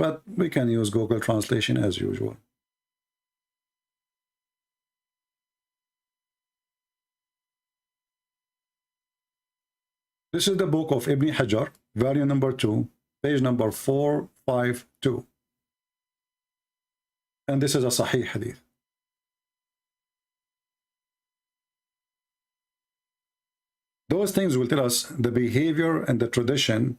but we can use Google Translation as usual. This is the book of Ibn Hajar, volume number 2, page number 452. And this is a Sahih hadith. Those things will tell us the behavior and the tradition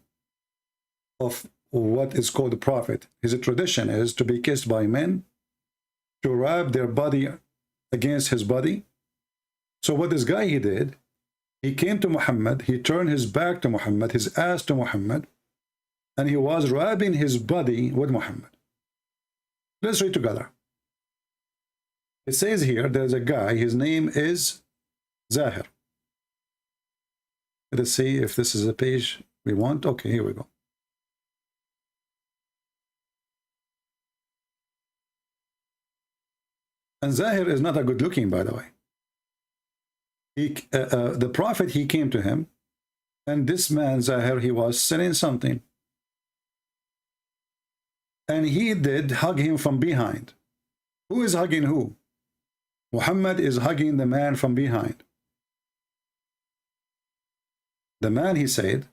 of what is called the Prophet. His tradition is to be kissed by men, to rub their body against his body. So what this guy he did, he came to Muhammad, he turned his back to Muhammad, his ass to Muhammad, and he was rubbing his body with Muhammad. Let's read together. It says here, there's a guy, his name is Zahir. Let's see if this is a page we want. Okay, here we go. And Zahir is not a good looking, by the way. The Prophet, he came to him, and this man, Zahir, he was selling something. And he did hug him from behind. Who is hugging who? Muhammad is hugging the man from behind. The man, he said,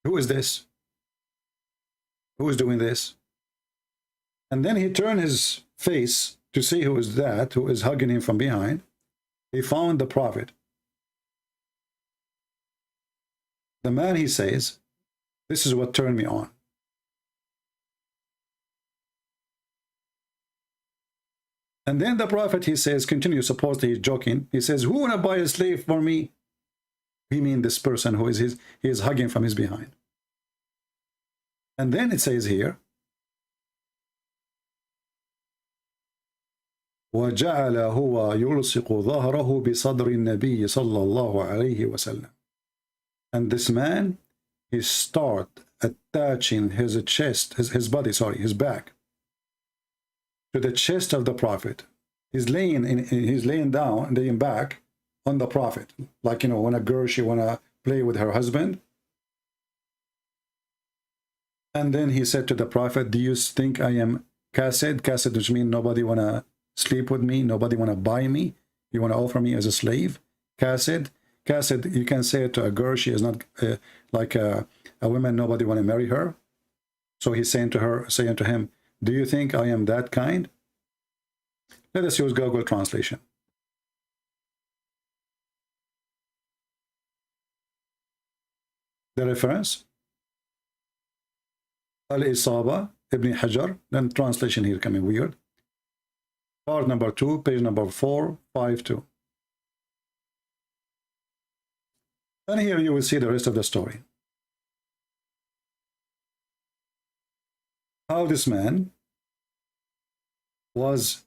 who is this? Who is doing this? And then he turned his face to see who is that, who is hugging him from behind. He found the Prophet. The man, he says, this is what turned me on. And then the Prophet, he says, continue, supposedly he's joking. He says, who wanna buy a slave for me? He means this person who is he is hugging from his behind. And then it says here, وَجَعَلَ هُوَ يُلْصِقُ ظَهْرَهُ بِصَدْرِ النَّبِيِّ صَلَّى اللَّهُ عَلَيْهِ وَسَلَّمَ. And this man, he start attaching his chest, his body, sorry, his back, to the chest of the Prophet. He's laying down, laying back on the Prophet. Like, you know, when a girl, she wanna play with her husband. And then he said to the Prophet, do you think I am kased? Kased, which means nobody wanna sleep with me, nobody wanna buy me, you wanna offer me as a slave? Kased, kased, you can say it to a girl, she is not like a woman, nobody wanna marry her. So he's saying to him, do you think I am that kind? Let us use Google Translation. The reference, Al-Isaba, Ibn Hajar, then translation here coming weird. Part number 2, page number 452. And here you will see the rest of the story. How this man was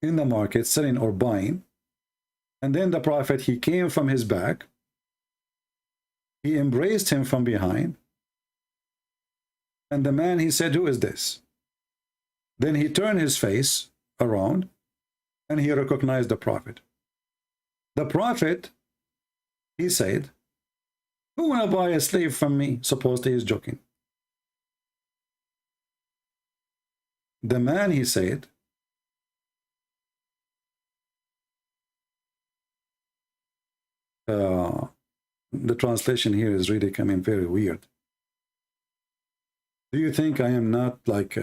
in the market selling or buying, and then the Prophet, he came from his back, he embraced him from behind, and the man, he said, who is this? Then he turned his face around and he recognized the Prophet. The Prophet, he said, who wanna buy a slave from me? Supposedly he's joking. The man, he said, the translation here is really coming very weird. Do you think I am not like,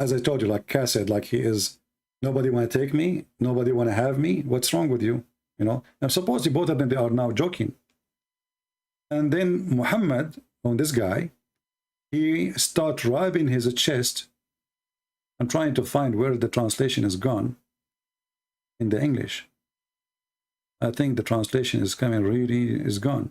as I told you, like Cassad, like he is, nobody want to take me, nobody want to have me, what's wrong with you? You know, and supposedly both of them, they are now joking. And then Muhammad, on this guy, he started rubbing his chest. I'm trying to find where the translation is gone in the English. I think the translation is coming really is gone.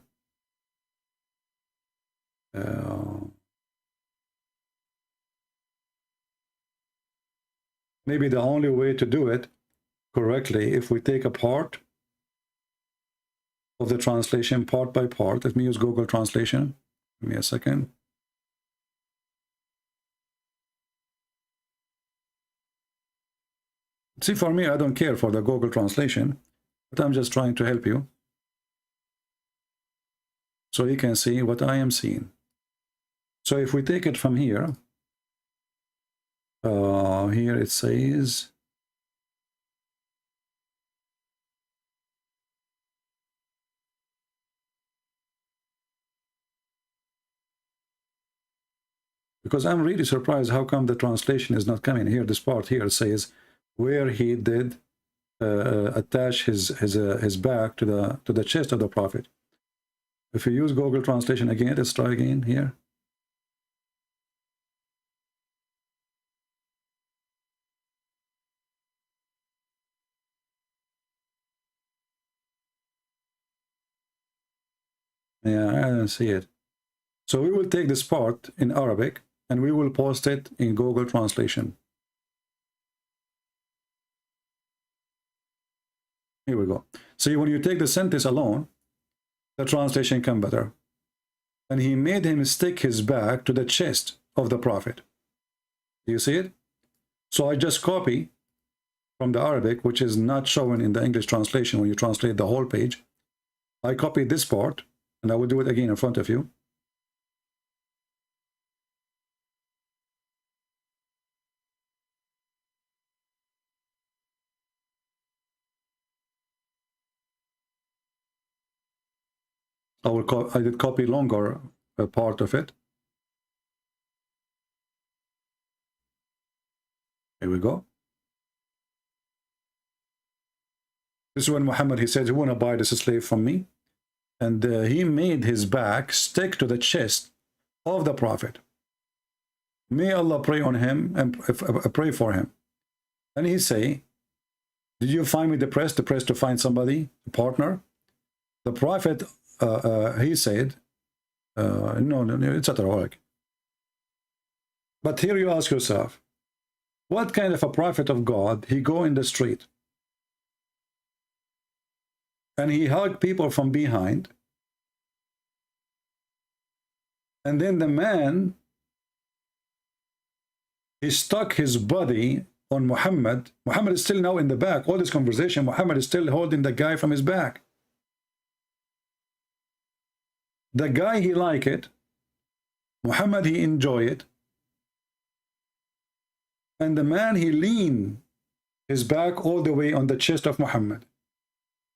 Maybe the only way to do it correctly, if we take a part of the translation part by part. Let me use Google Translation. Give me a second. See, for me, I don't care for the Google Translation, but I'm just trying to help you. so you can see what I am seeing. So if we take it from here, here it says, because I'm really surprised how come the translation is not coming here. This part here says where he did attach his back to the chest of the Prophet. If you use Google Translation again, let's try again here. Yeah, I don't see it. So we will take this part in Arabic and we will post it in Google Translation. Here we go. See, when you take the sentence alone, the translation comes better. And he made him stick his back to the chest of the Prophet. Do you see it? So I just copy from the Arabic, which is not shown in the English translation when you translate the whole page. I copied this part, and I will do it again in front of you. I did copy longer part of it. Here we go. This is when Muhammad, he said, you want to buy this slave from me? And he made his back stick to the chest of the Prophet. May Allah pray on him and pray for him. And he say, did you find me depressed to find somebody, a partner? The Prophet, he said, no, etc. But here you ask yourself, what kind of a prophet of God, he go in the street and he hug people from behind, and then the man, he stuck his body on Muhammad. Muhammad is still now in the back. All this conversation, Muhammad is still holding the guy from his back. The guy, he like it. Muhammad, he enjoy it. And the man, he lean his back all the way on the chest of Muhammad,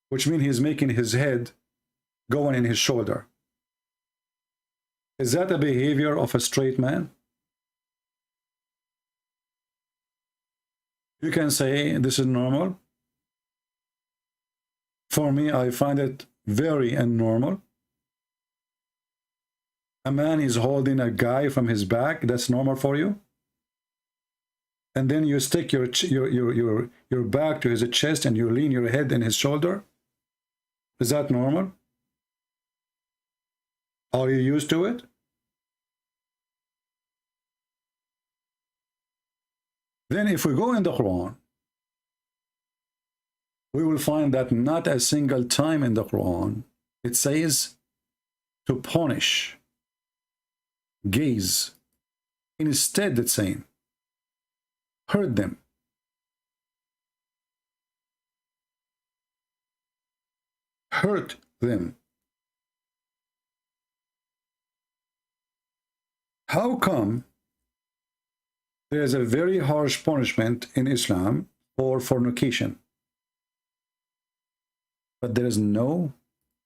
which means he's making his head going in his shoulder. Is that a behavior of a straight man? You can say this is normal. For me, I find it very abnormal. A man is holding a guy from his back. That's normal for you? And then you stick your back to his chest and you lean your head in his shoulder. Is that normal? Are you used to it? Then if we go in the Quran, we will find that not a single time in the Quran it says to punish gays. Instead it's saying hurt them. Hurt them. How come there is a very harsh punishment in Islam for fornication, but there is no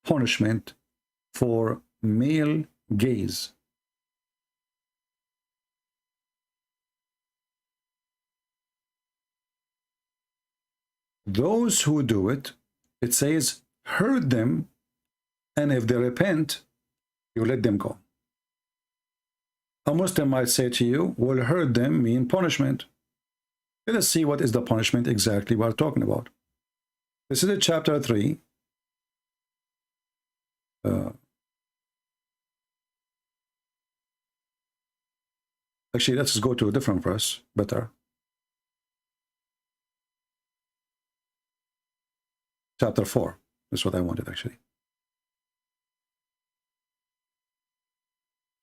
punishment for male gays? Those who do it, it says, hurt them, and if they repent, you let them go. A Muslim might say to you, well, hurt them mean punishment. Let us see what is the punishment exactly we're talking about. This is chapter 3. Actually, let's go to a different verse, better. Chapter 4. That's what I wanted, actually.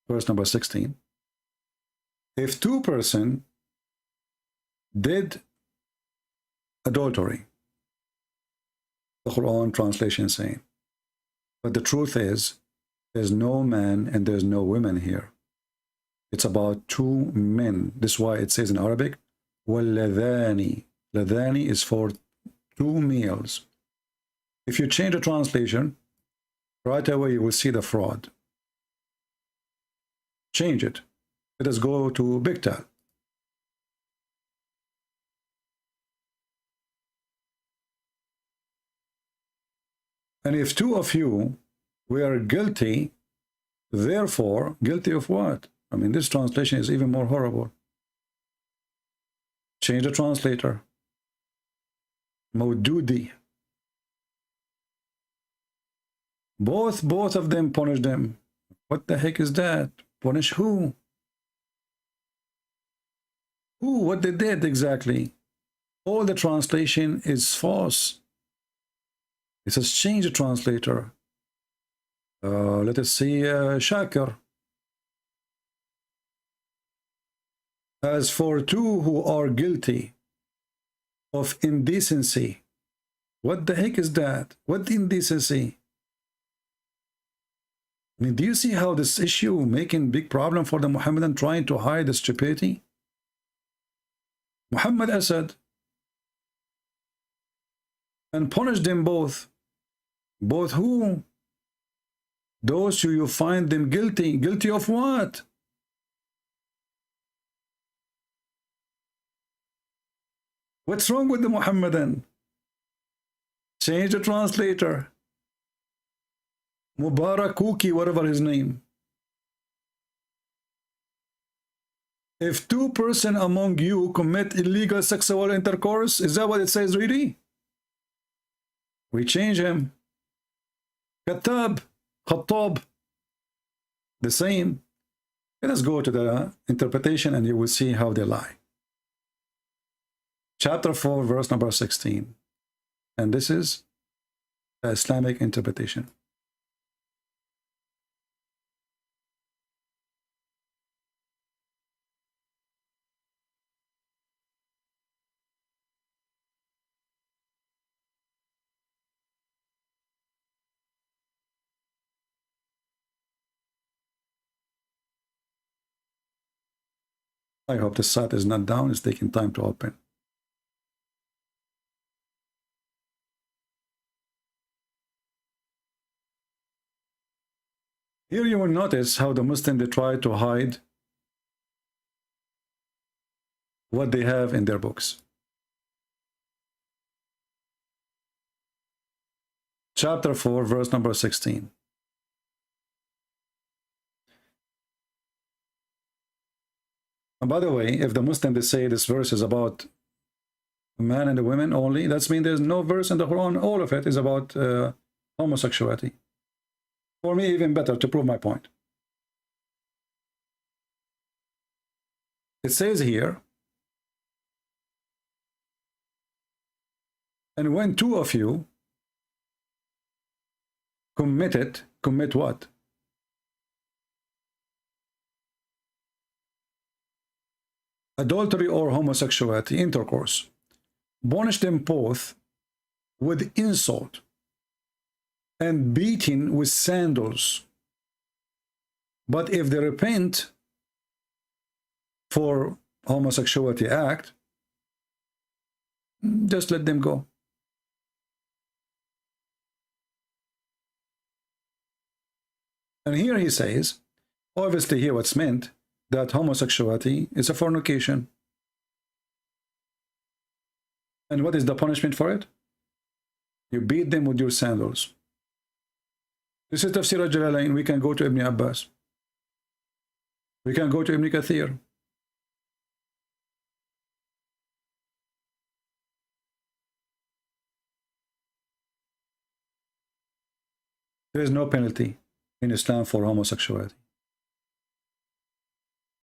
Verse number 16. If two persons did adultery, the Quran translation is saying, but the truth is, There's no man and there's no women here. It's about two men. This is why it says in Arabic, وَاللَّذَانِ. Ladhani is for two males. If you change the translation, right away you will see the fraud. Change it. Let us go to Bigtal. And if two of you were guilty, therefore, guilty of what? I mean, this translation is even more horrible. Change the translator. Mawdudi. Both of them punish them. What the heck is that? Punish who? Who? What they did exactly? All the translation is false. It says change the translator. Let us see Shakir. As for two who are guilty of indecency. What the heck is that? What indecency? I mean, do you see how this issue making big problem for the Muhammadan trying to hide the stupidity? Muhammad Asad and punish them both. Both who? Those who you find them guilty. Guilty of what? What's wrong with the Muhammadan? Change the translator. Mubarak Kuki, whatever his name. If two persons among you commit illegal sexual intercourse, is that what it says really? We change him. Khattab, Khattab, the same. Let us go to the interpretation and you will see how they lie. Chapter 4, verse number 16. And this is the Islamic interpretation. I hope the site is not down. It's taking time to open. Here you will notice how the Muslims, they try to hide what they have in their books. Chapter 4, verse number 16. And by the way, if the Muslims, they say this verse is about a man and a women only, that means there's no verse in the Quran. All of it is about homosexuality. For me, even better to prove my point. It says here, and when two of you commit what? Adultery or homosexuality, intercourse. Punish them both with insult and beating with sandals. But if they repent for homosexuality act, just let them go. And here he says, obviously here what's meant, that homosexuality is a fornication. And what is the punishment for it? You beat them with your sandals. This is Tafsir al-Jalalain. We can go to Ibn Abbas. We can go to Ibn Kathir. There is no penalty in Islam for homosexuality.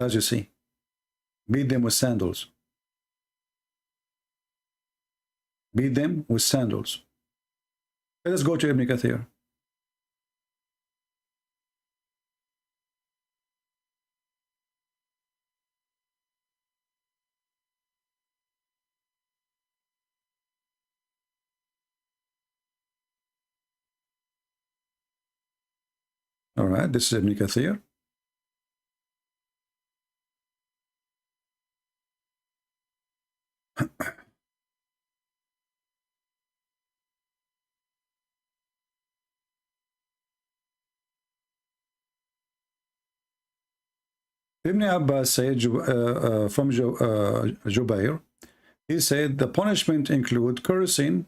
As you see, beat them with sandals. Beat them with sandals. Let us go to Ibn Kathir. All right, this is Ibn Kathir. Ibn Abbas said from Jubair, he said the punishment include cursing,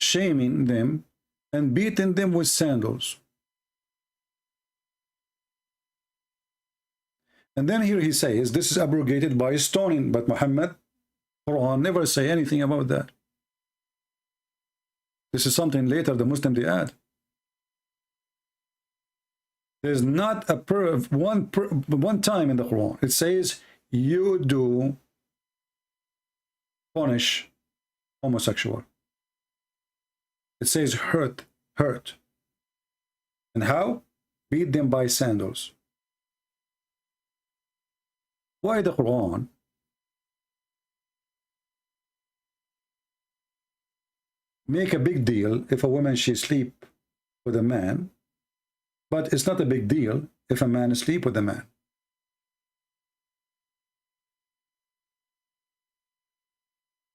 shaming them, and beating them with sandals. And then here he says this is abrogated by stoning, but Muhammad, Quran never say anything about that. This is something later the Muslim they add. There's not a one time in the Quran it says you do punish homosexual. It says hurt. And how? Beat them by sandals. Why the Quran make a big deal if a woman she sleep with a man, but it's not a big deal if a man sleep with a man?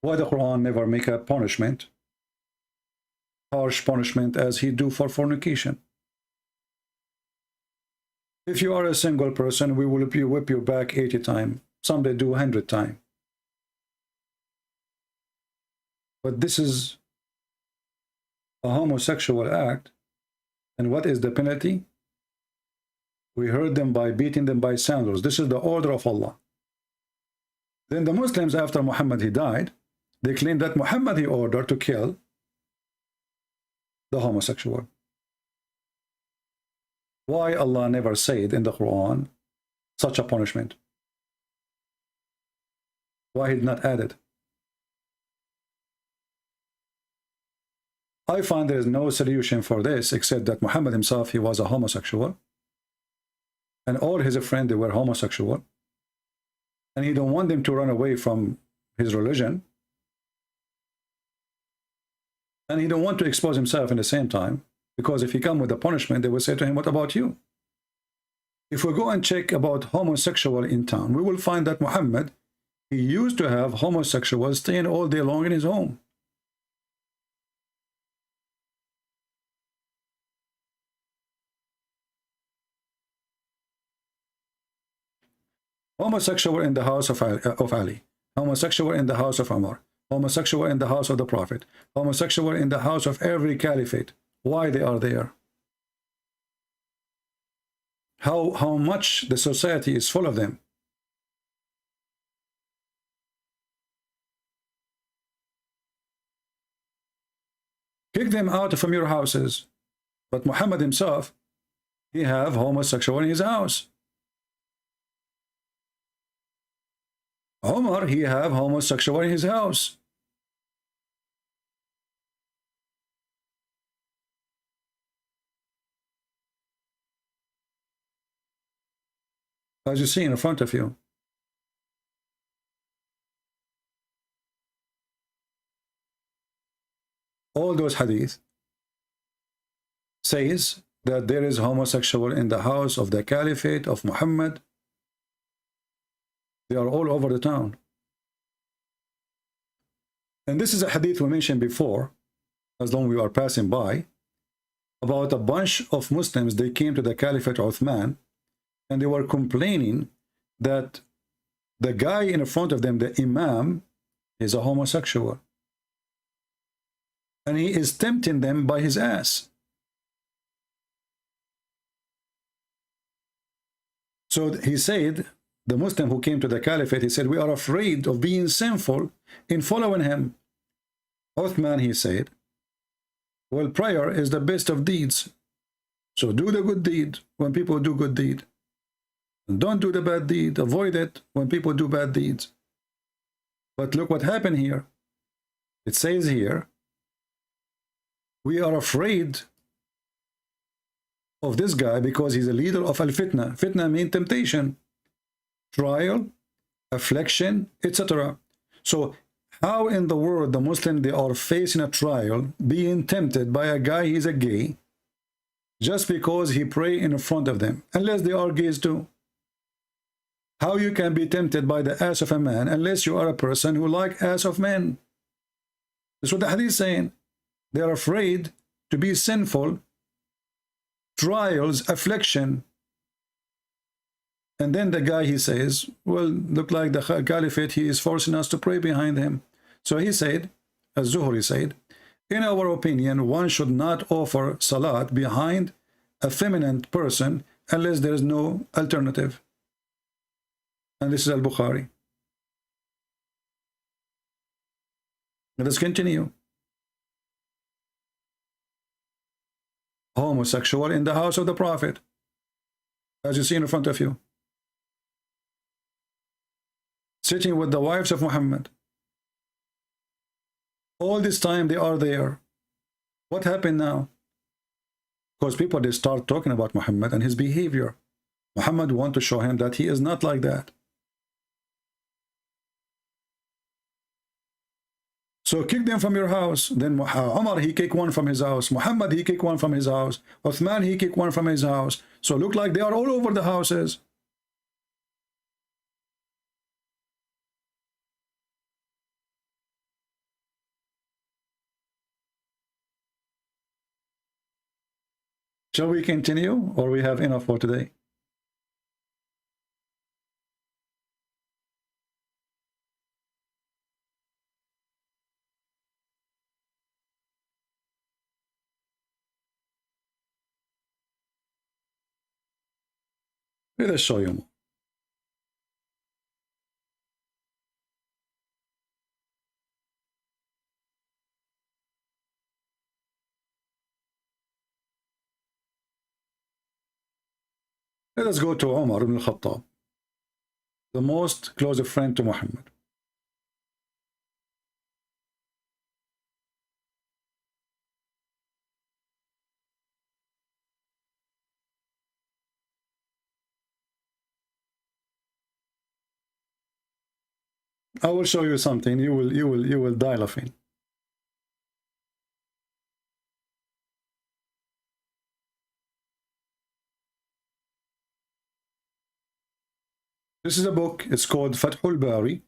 Why the Quran never make a punishment, harsh punishment as he do for fornication? If you are a single person, we will whip you back 80 times. Some they do 100 times. But this is a homosexual act. And what is the penalty? We hurt them by beating them by sandals. This is the order of Allah. Then the Muslims, after Muhammad he died, they claim that Muhammad he ordered to kill the homosexual. Why Allah never said in the Quran such a punishment? Why he did not add it? I find there is no solution for this except that Muhammad himself, he was a homosexual. And all his friends, they were homosexual. And he don't want them to run away from his religion. And he don't want to expose himself in the same time. Because if he come with a punishment, they will say to him, what about you? If we go and check about homosexual in town, we will find that Muhammad, he used to have homosexuals staying all day long in his home. Homosexual in the house of Ali, homosexual in the house of Umar, homosexual in the house of the Prophet, homosexual in the house of every caliphate. Why they are there? How much the society is full of them. Kick them out from your houses. But Muhammad himself, he have homosexual in his house. Umar, he have homosexual in his house. As you see in front of you. All those hadith says that there is homosexual in the house of the caliphate of Muhammad. They are all over the town. And this is a hadith we mentioned before, as long as we are passing by, about a bunch of Muslims. They came to the Caliphate Uthman, and they were complaining that the guy in front of them, the Imam, is a homosexual. And he is tempting them by his ass. So he said, the Muslim who came to the Caliphate, he said, we are afraid of being sinful in following him. Uthman, he said, well, prayer is the best of deeds. So do the good deed when people do good deed. And don't do the bad deed. Avoid it when people do bad deeds. But look what happened here. It says here, we are afraid of this guy because he's a leader of al-fitna. Fitna means temptation, trial, affliction, etc. So how in the world the Muslim, they are facing a trial, being tempted by a guy, he's a gay, just because he pray in front of them, unless they are gays too. How you can be tempted by the ass of a man unless you are a person who like ass of men? That's what the hadith is saying. They are afraid to be sinful, trials, affliction. And then the guy, he says, well, look like the caliphate, he is forcing us to pray behind him. So he said, as Zuhri said, in our opinion, one should not offer salat behind a feminine person unless there is no alternative. And this is Al-Bukhari. Let us continue. Homosexual in the house of the Prophet, as you see in front of you, sitting with the wives of Muhammad. All this time they are there. What happened now? Because people, they start talking about Muhammad and his behavior. Muhammad want to show him that he is not like that. So kick them from your house. Then Umar, he kicked one from his house. Muhammad, he kicked one from his house. Uthman, he kicked one from his house. So look like they are all over the houses. Shall we continue, or we have enough for today? Let us show you more. Let us go to Umar ibn al-Khattab, the most close friend to Muhammad. I will show you something. You will die laughing. This is a book. It's called Fathul Bari.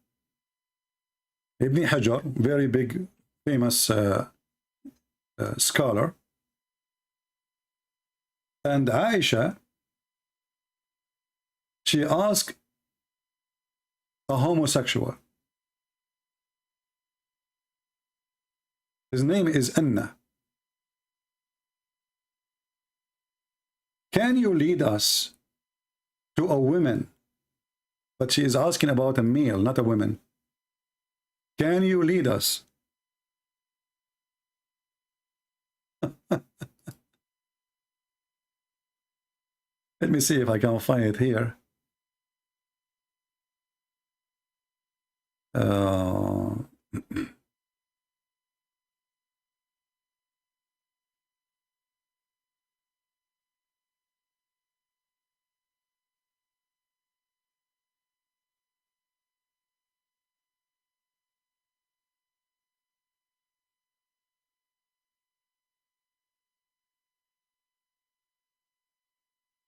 Ibn Hajar, very big, famous scholar. And Aisha, she asked a homosexual. His name is Anna. Can you lead us to a woman? But she is asking about a male, not a woman. Can you lead us? Let me see if I can find it here.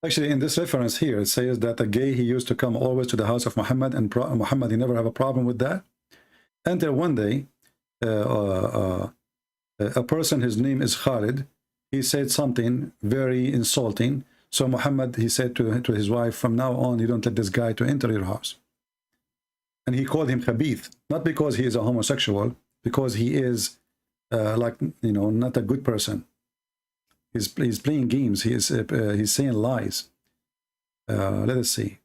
Actually, in this reference here, it says that a gay, he used to come always to the house of Muhammad, and Muhammad, he never have a problem with that. Until one day, a person, his name is Khalid, he said something very insulting. So Muhammad, he said to his wife, from now on, you don't let this guy to enter your house. And he called him Khabith, not because he is a homosexual, because he is like, you know, not a good person. He's playing games. He's saying lies. Let us see.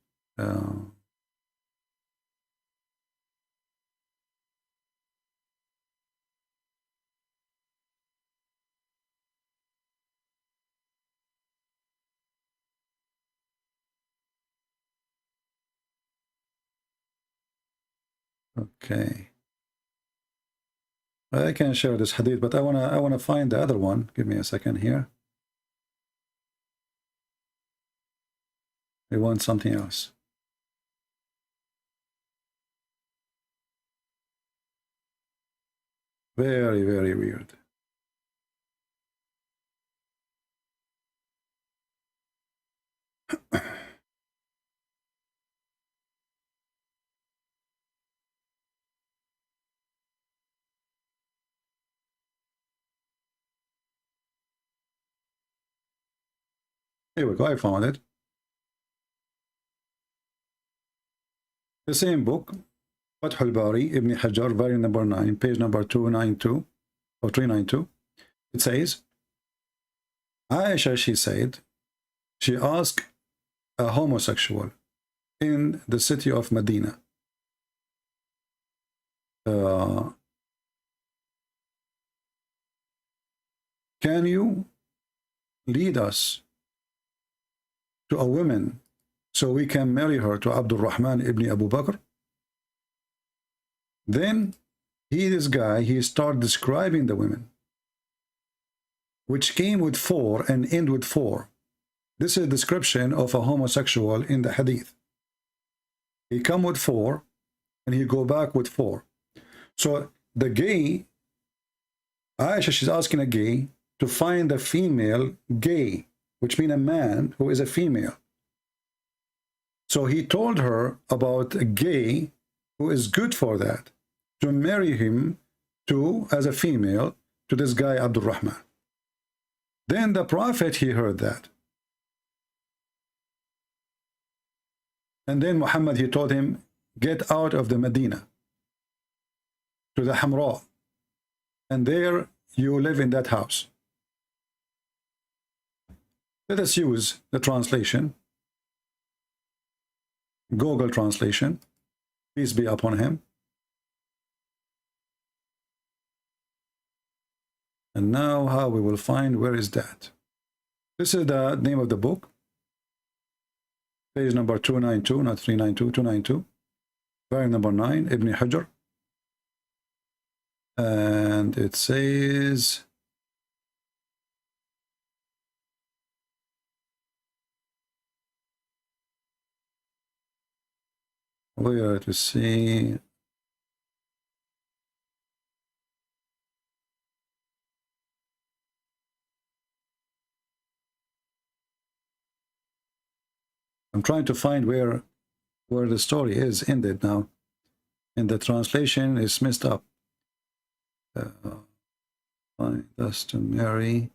Okay. I can share this hadith, but I wanna find the other one. Give me a second here. I want something else. Very, very weird. Here we go, I found it. The same book, Fath al-Bari, Ibn Hajar, volume number 9, page number 292 or 392. It says, Aisha, she said, she asked a homosexual in the city of Medina, can you lead us to a woman so we can marry her to Abdul Rahman ibn Abu Bakr? Then this guy, he started describing the women, which came with 4 and end with 4. This is a description of a homosexual in the hadith. He come with 4 and he go back with 4. So the gay, Aisha, she's asking a gay to find a female gay, which means a man who is a female. So he told her about a gay who is good for that, to marry him to, as a female, to this guy Abdul Rahman. Then the Prophet, he heard that. And then Muhammad, he told him, get out of the Medina to the Hamra, and there you live in that house. Let us use the translation, Google translation, peace be upon him. And now how we will find, where is that? This is the name of the book, page number 292, not 392, 292, volume number 9, Ibn Hajar. And it says, where to see, I'm trying to find where the story is ended now, and the translation is messed up. Find us to marry.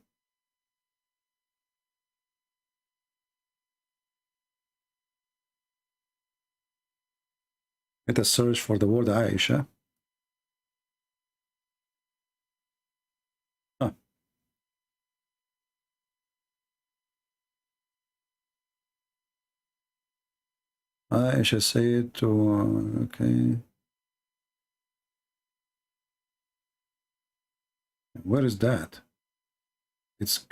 Let us search for the word Aisha. Aisha said to, okay. Where is that? It's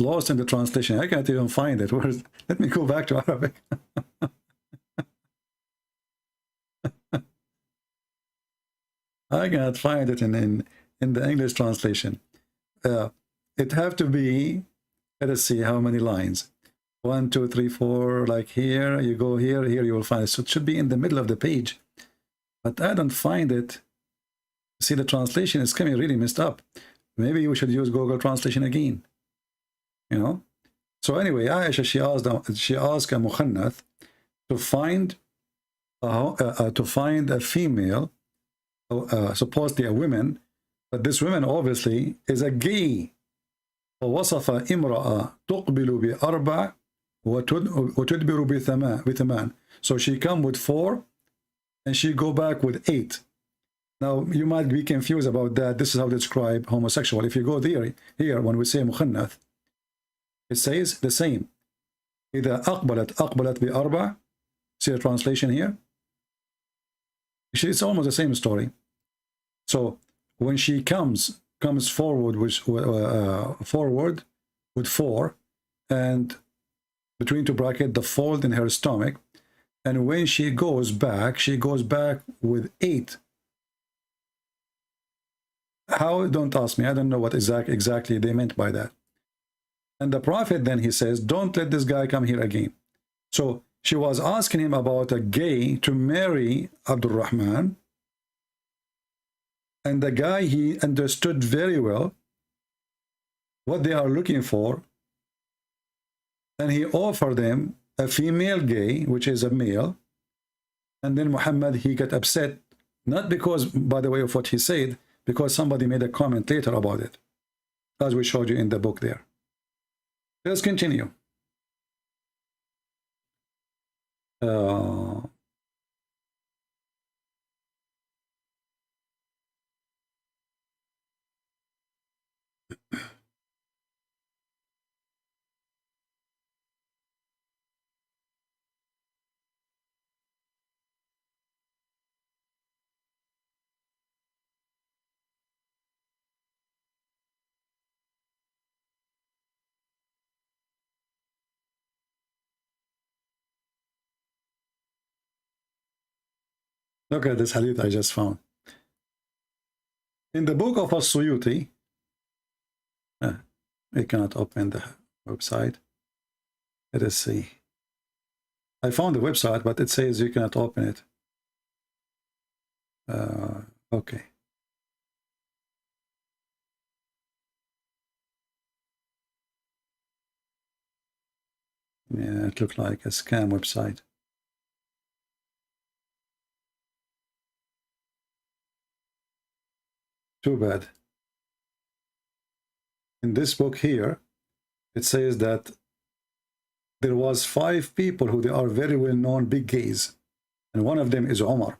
lost in the translation. I can't even find it. Where's, let me go back to Arabic. I cannot find it in the English translation. It have to be, let us see how many lines. 1, 2, 3, 4, like here, you go here, here you will find it. So it should be in the middle of the page. But I don't find it. See, the translation is coming really messed up. Maybe we should use Google Translation again. You know? So anyway, Aisha, she asked a mukhannath to find a female, supposedly a woman, but this woman obviously is a gay. فوصف امرأة تقبل بأربع وتدبر بثمان. So she come with 4 and she go back with 8. Now you might be confused about that. This is how to describe homosexual. If you go there, here when we say mukhannath, it says the same. إذا أقبلت بأربع. See the translation here? It's almost the same story. So when she comes forward with 4, and between 2 brackets the fold in her stomach, and when she goes back with 8. How? Don't ask me. I don't know what exactly they meant by that. And the Prophet then, he says, don't let this guy come here again. So she was asking him about a gay to marry Abdul Rahman, and the guy, he understood very well what they are looking for, and he offered them a female gay, which is a male. And then Muhammad, he got upset, not because, by the way, of what he said, because somebody made a comment later about it, as we showed you in the book there. Let's continue. Look at this hadith I just found. In the book of As-Suyuti, we cannot open the website. Let us see. I found the website, but it says you cannot open it. Okay. Yeah, it looked like a scam website. Too bad. In this book here, it says that there was 5 people who they are very well known big gays, and one of them is Omar.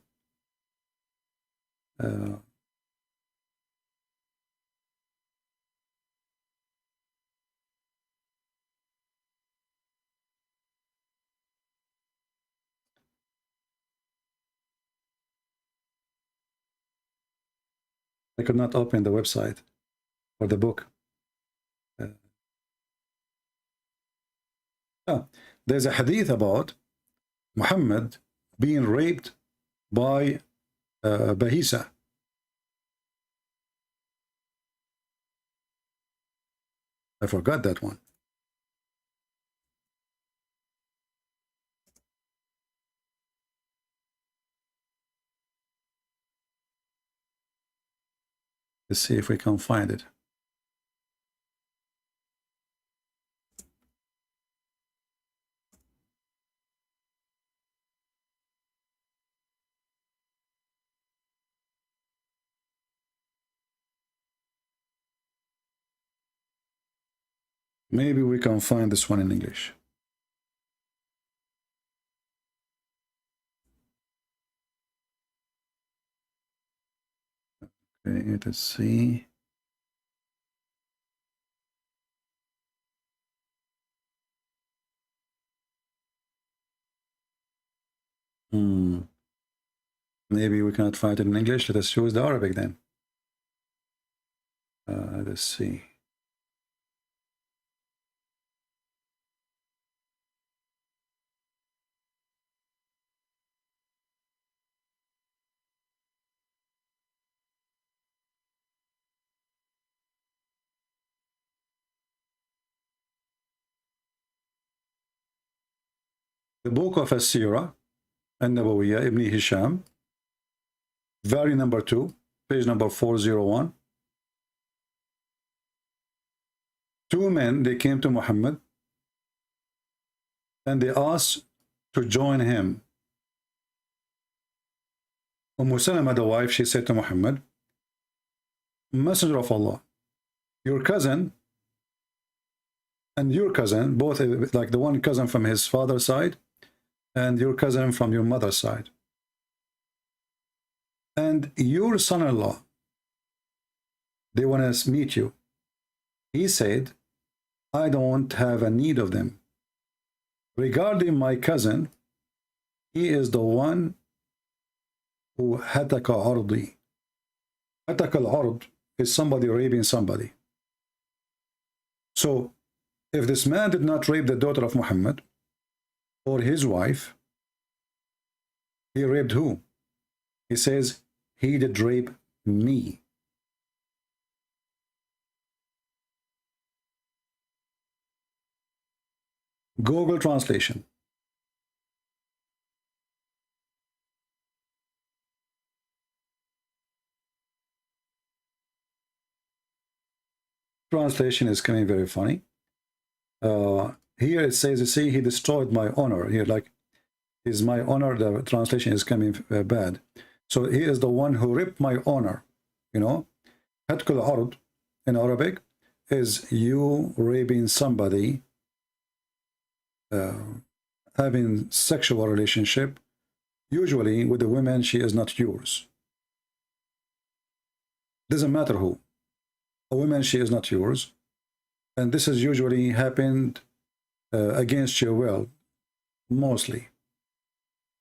I could not open the website or the book. There's a hadith about Muhammad being raped by Bahisa. I forgot that one. Let's see if we can find it. Maybe we can find this one in English. Okay, let's see. Maybe we cannot find it in English. Let us choose the Arabic then. Let's see. The book of As-Sirah An-Nabawiyya, Ibn Hisham, volume number 2, page number 401. 2 men, they came to Muhammad and they asked to join him. Salama, the wife, she said to Muhammad, Messenger of Allah, your cousin and your cousin, both like the one cousin from his father's side and your cousin from your mother's side, and your son-in-law, they want to meet you. He said, I don't have a need of them. Regarding my cousin, he is the one who hataka ardi. Hataka al-ard is somebody raping somebody. So, if this man did not rape the daughter of Muhammad or his wife, he raped who? He says, he did rape me. Google translation. Translation is coming very funny. Here it says, you see, he destroyed my honor. Here, like, is my honor, the translation is coming bad. So he is the one who ripped my honor, you know. Hatkul ard in Arabic is you raping somebody, having sexual relationship, usually with a woman, she is not yours. Doesn't matter who. A woman, she is not yours. And this is usually happened against your will, mostly.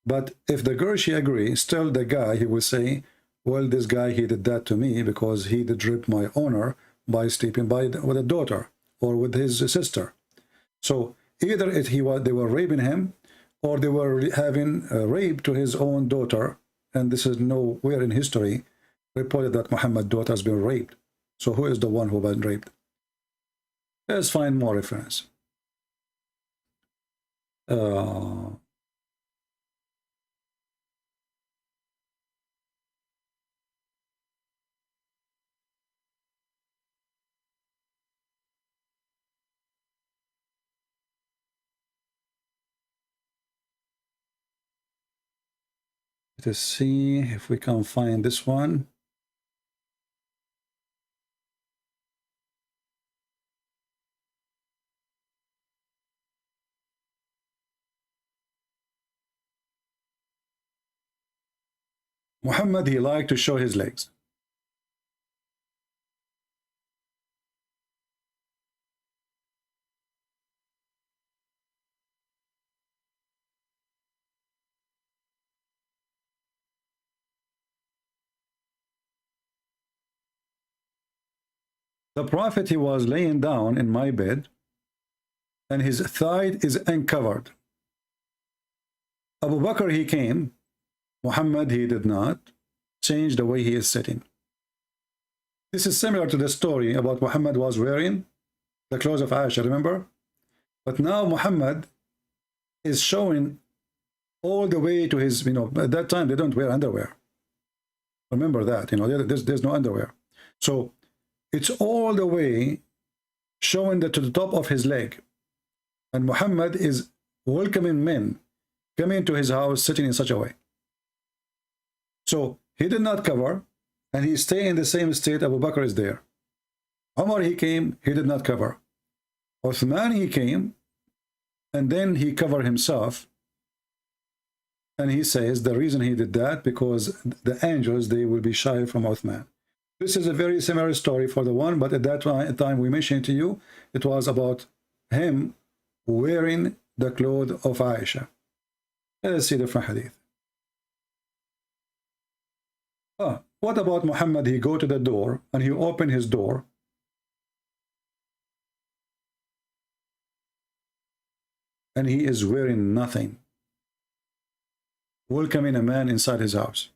But if the girl, she agrees, still the guy, he will say, well, this guy, he did that to me because he did rip my honor by sleeping with a daughter or with his sister. So either they were raping him, or they were having a rape to his own daughter, and this is nowhere in history reported that Muhammad's daughter has been raped. So who is the one who been raped? Let's find more reference. Let's see if we can find this one. Muhammad, he liked to show his legs. The Prophet, he was laying down in my bed, and his thigh is uncovered. Abu Bakr, he came. Muhammad, he did not change the way he is sitting. This is similar to the story about Muhammad was wearing the clothes of Aisha, remember? But now Muhammad is showing all the way to his, you know, at that time they don't wear underwear. Remember that, you know, there's no underwear. So it's all the way showing that to the top of his leg. And Muhammad is welcoming men coming to his house sitting in such a way. So he did not cover, and he stayed in the same state. Abu Bakr is there. Umar, he came, he did not cover. Uthman, he came, and then he covered himself. And he says the reason he did that, because the angels, they will be shy from Uthman. This is a very similar story for the one, but at that time we mentioned to you, it was about him wearing the clothes of Aisha. Let's see different hadith. What about Muhammad? He go to the door and he open his door. And he is wearing nothing. Welcoming a man inside his house.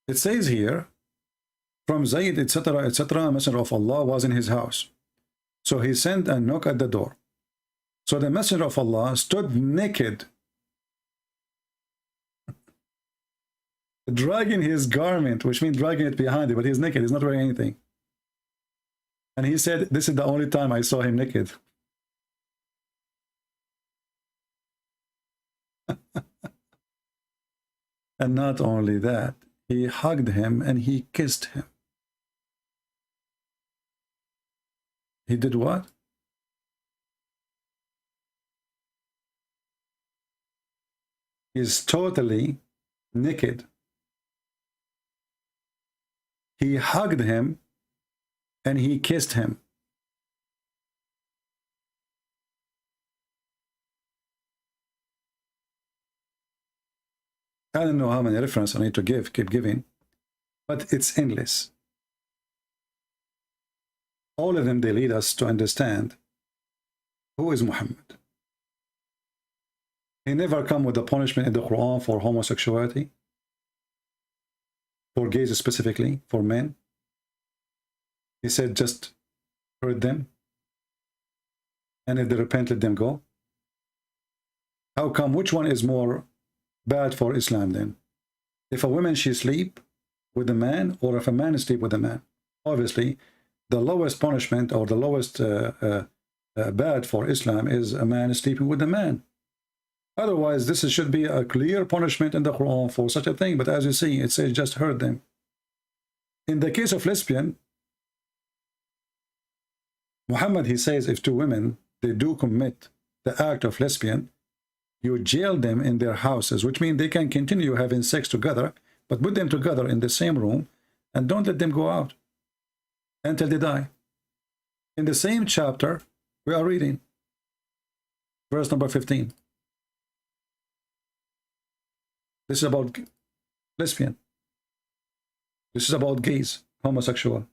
It says here, from Zayd, etc., etc., Messenger of Allah was in his house. So he sent a knock at the door. So the Messenger of Allah stood naked, dragging his garment, which means dragging it behind him, but he's naked, he's not wearing anything. And he said, this is the only time I saw him naked. And not only that, he hugged him and he kissed him. He did what? He's totally naked. He hugged him and he kissed him. I don't know how many references I need to keep giving, but it's endless. All of them, they lead us to understand who is Muhammad. He never come with a punishment in the Quran for homosexuality, for gays specifically, for men. He said just hurt them, and if they repent, let them go. How come? Which one is more bad for Islam then? If a woman, she sleep with a man, or if a man sleep with a man? Obviously, the lowest punishment or the lowest bad for Islam is a man sleeping with a man. Otherwise, this should be a clear punishment in the Quran for such a thing. But as you see, it says just hurt them. In the case of lesbian, Muhammad, he says if two women, they do commit the act of lesbian, you jail them in their houses, which means they can continue having sex together, but put them together in the same room and don't let them go out until they die. In the same chapter, we are reading verse number 15. This is about lesbian. This is about gays, homosexual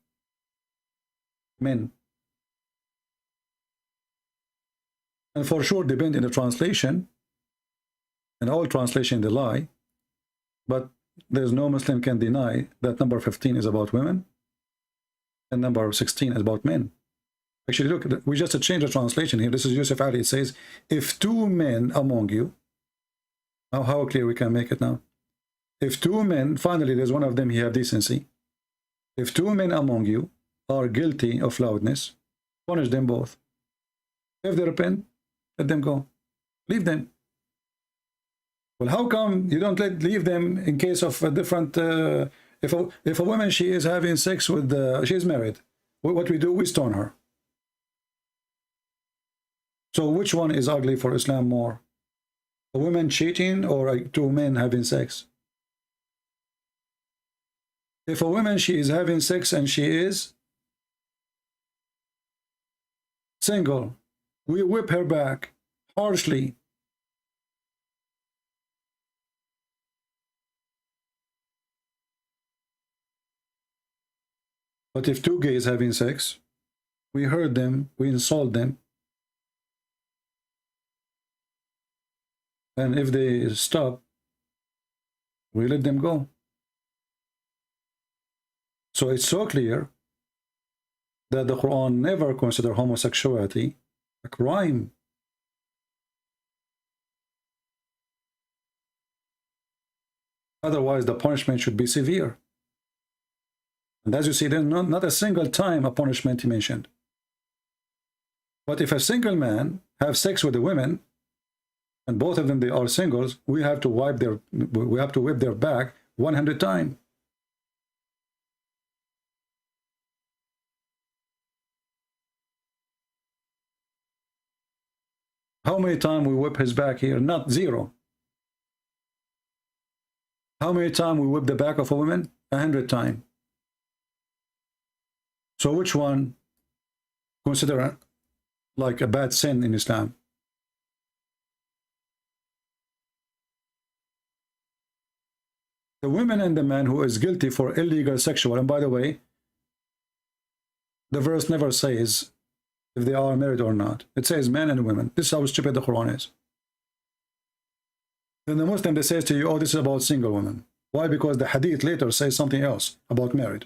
men. And for sure, depend in the translation, and all translation they lie, but there's no Muslim can deny that number 15 is about women, and number 16 is about men. Actually, look, we just changed the translation here. This is Yusuf Ali. It says, if two men among you, how clear we can make it now? If two men, finally there's one of them, he have decency. If two men among you are guilty of loudness, punish them both. If they repent, let them go. Leave them. Well, how come you don't leave them in case of a different... if a woman, she is having sex with... she is married. What we do, we stone her. So which one is ugly for Islam more? A woman cheating or two men having sex? If a woman, she is having sex and she is single, we whip her back harshly. But if two gays having sex, we hurt them, we insult them. And if they stop, we let them go. So it's so clear that the Quran never considered homosexuality a crime. Otherwise, the punishment should be severe. And as you see, there's not a single time a punishment mentioned. But if a single man have sex with a woman, and both of them they are singles, we have to whip their back 100 times. How many times we whip his back here? Not zero. How many times we whip the back of a woman? 100 times. So which one consider like a bad sin in Islam? The woman and the man who is guilty for illegal sexual, and by the way, the verse never says if they are married or not. It says men and women. This is how stupid the Quran is. Then the Muslim, they says to you, oh, this is about single women. Why? Because the hadith later says something else about married.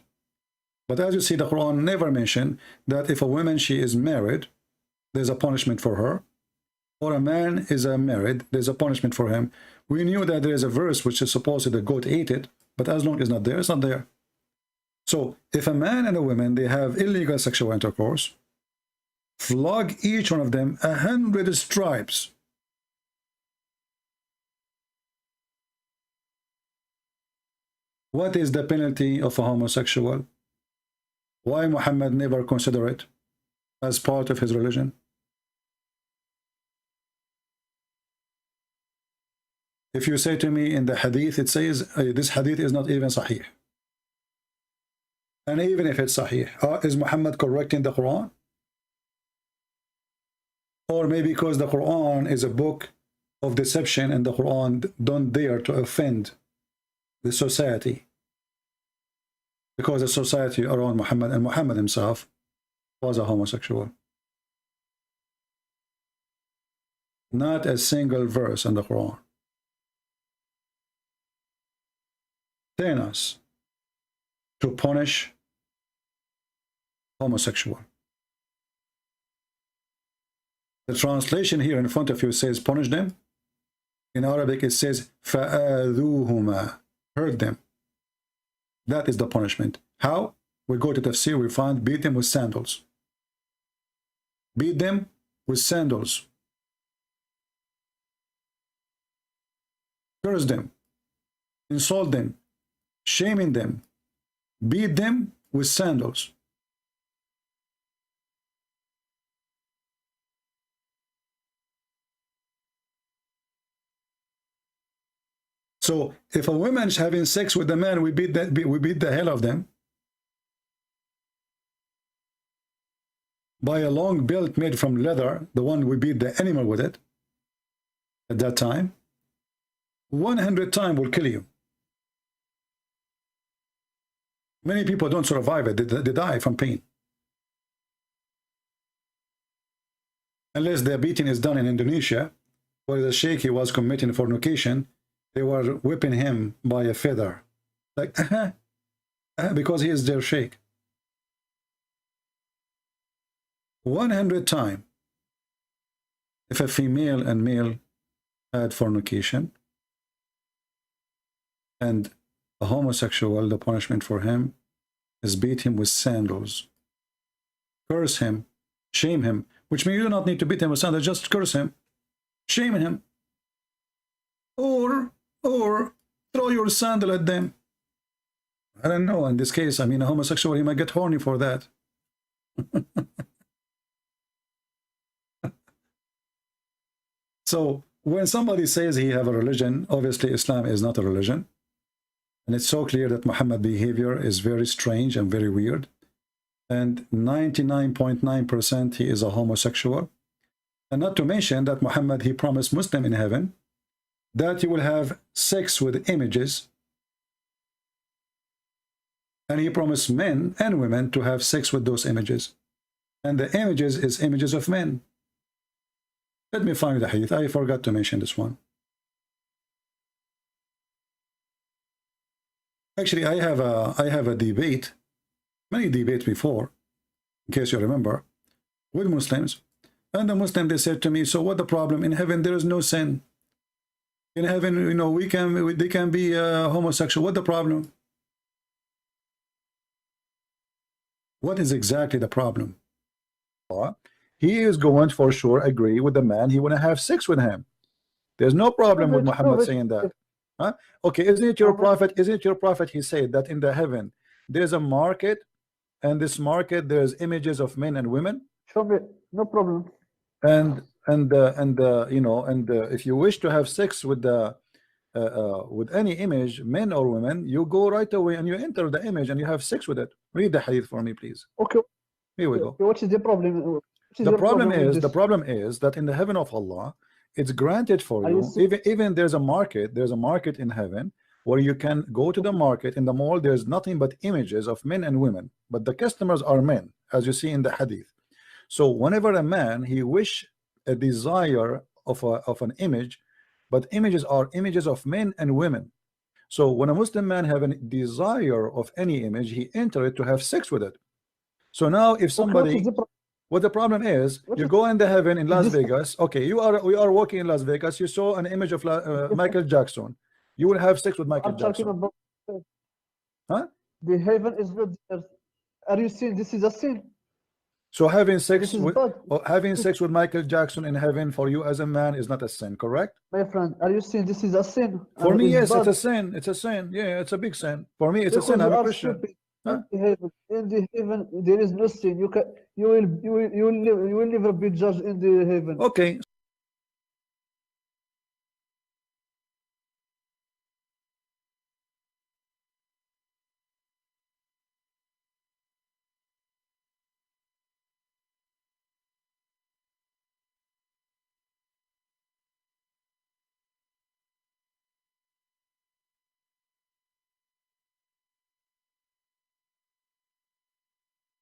But as you see, the Quran never mentioned that if a woman, she is married, there's a punishment for her. Or a man is married, there's a punishment for him. We knew that there is a verse which is supposed to the goat ate it, but as long as it's not there, it's not there. So if a man and a woman, they have illegal sexual intercourse, flog each one of them 100 stripes. What is the penalty of a homosexual? Why Muhammad never consider it as part of his religion? If you say to me in the hadith, it says this hadith is not even sahih. And even if it's sahih, is Muhammad correcting the Quran? Or maybe because the Quran is a book of deception and the Quran don't dare to offend the society, because the society around Muhammad and Muhammad himself was a homosexual. Not a single verse in the Quran telling us to punish homosexual. The translation here in front of you says punish them. In Arabic it says فَآذُوهُمَا, hurt them. That is the punishment. How? We go to tafsir, we find beat them with sandals. Beat them with sandals. Curse them. Insult them. Shaming them. Beat them with sandals. So if a woman is having sex with a man, we beat the hell of them. By a long belt made from leather, the one we beat the animal with it, at that time, 100 times will kill you. Many people don't survive it, they die from pain. Unless the beating is done in Indonesia, where the sheikh he was committing fornication, they were whipping him by a feather. Like, because he is their sheikh. 100 times. If a female and male had fornication, and a homosexual, the punishment for him is beat him with sandals. Curse him, shame him, which means you do not need to beat him with sandals, just curse him, shame him, or throw your sandal at them. I don't know, in this case, I mean, a homosexual, he might get horny for that. So when somebody says he have a religion, obviously Islam is not a religion. And it's so clear that Muhammad's behavior is very strange and very weird. And 99.9% he is a homosexual. And not to mention that Muhammad, he promised Muslim in heaven that he will have sex with images. And he promised men and women to have sex with those images. And the images is images of men. Let me find the hadith. I forgot to mention this one. Actually, I have a debate, many debates before, in case you remember, with Muslims. And the Muslim, they said to me, so what the problem? In heaven, there is no sin. In heaven, you know, they can be homosexual. What the problem? What is exactly the problem? He is going for sure agree with the man. He want to have sex with him. There's no problem with Muhammad saying that. Huh? Okay, isn't it your prophet? Isn't it your prophet? He said that in the heaven there's a market, and this market there's images of men and women. Show me, no problem. And you know, if you wish to have sex with any image, men or women, you go right away and you enter the image and you have sex with it. Read the hadith for me, please. Okay. Here we go. What is the problem? The problem is that in the heaven of Allah, it's granted for you. Even there's a market in heaven where you can go to the market. In the mall, there's nothing but images of men and women, but the customers are men, as you see in the hadith. So whenever a man he wish a desire of an image, but images are images of men and women. So when a Muslim man have a desire of any image, he enter it to have sex with it. So now if somebody, what the problem is, you go in the heaven in Las Vegas. Okay, we are walking in Las Vegas. You saw an image of Michael Jackson. You will have sex with Michael Jackson. About, huh? The heaven is not there. Are you saying this is a sin? So having sex with Michael Jackson in heaven for you as a man is not a sin, correct? My friend, are you saying this is a sin? For me, yes, it's a sin. It's a sin. Yeah, it's a big sin. For me, it's a sin. I'm a Christian. Huh? In the heaven, there is no sin. You will never be judged in the heaven. Okay.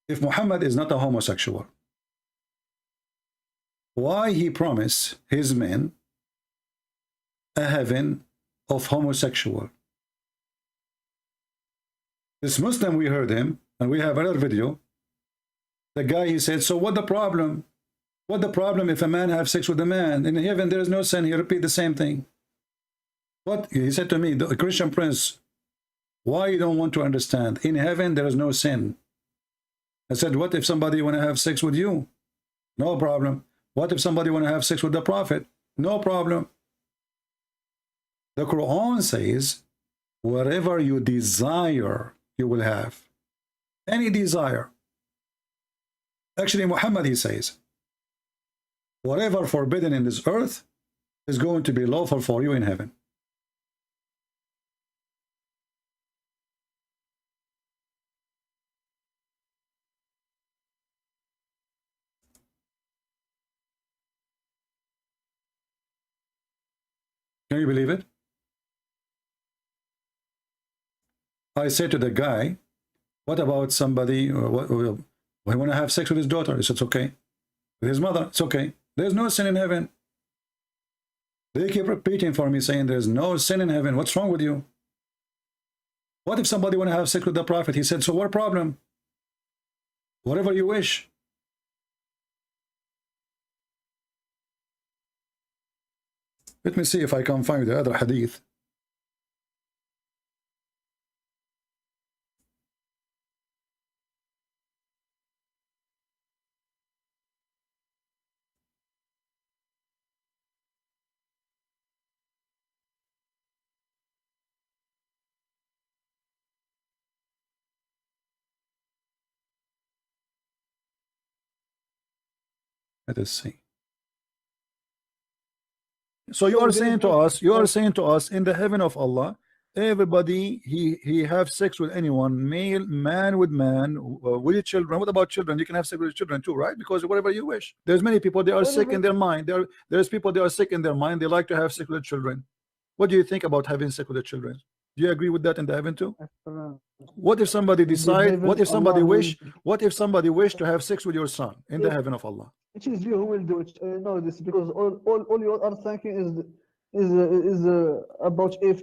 If Muhammad is not a homosexual, why he promised his men a heaven of homosexual? This Muslim, we heard him, and we have another video. The guy, he said, so what the problem? What the problem if a man have sex with a man? In heaven there is no sin. He repeat the same thing. What? He said to me, the Christian prince, why you don't want to understand? In heaven there is no sin. I said, what if somebody want to have sex with you? No problem. What if somebody want to have sex with the Prophet? No problem. The Quran says, whatever you desire, you will have. Any desire. Actually, Muhammad, he says, whatever forbidden in this earth is going to be lawful for you in heaven. Can you believe it? I said to the guy, what about somebody who want to have sex with his daughter? He said, it's okay. With his mother, it's okay. There's no sin in heaven. They keep repeating for me, saying there's no sin in heaven. What's wrong with you? What if somebody want to have sex with the Prophet? He said, so what problem? Whatever you wish. Let me see if I can find the other hadith. Let us see. So you are saying to us, in the heaven of Allah, everybody he have sex with anyone, male, man with man, with children. What about children? You can have sex with children too, right? Because whatever you wish. There's many people, they are sick in their mind. There's people, they are sick in their mind. They like to have sex with children. What do you think about having sex with the children? Do you agree with that in the heaven too? What if somebody decide? What if somebody wish? What if somebody wish to have sex with your son in the heaven of Allah? It is you who will do it. I know this because all you are thinking is about if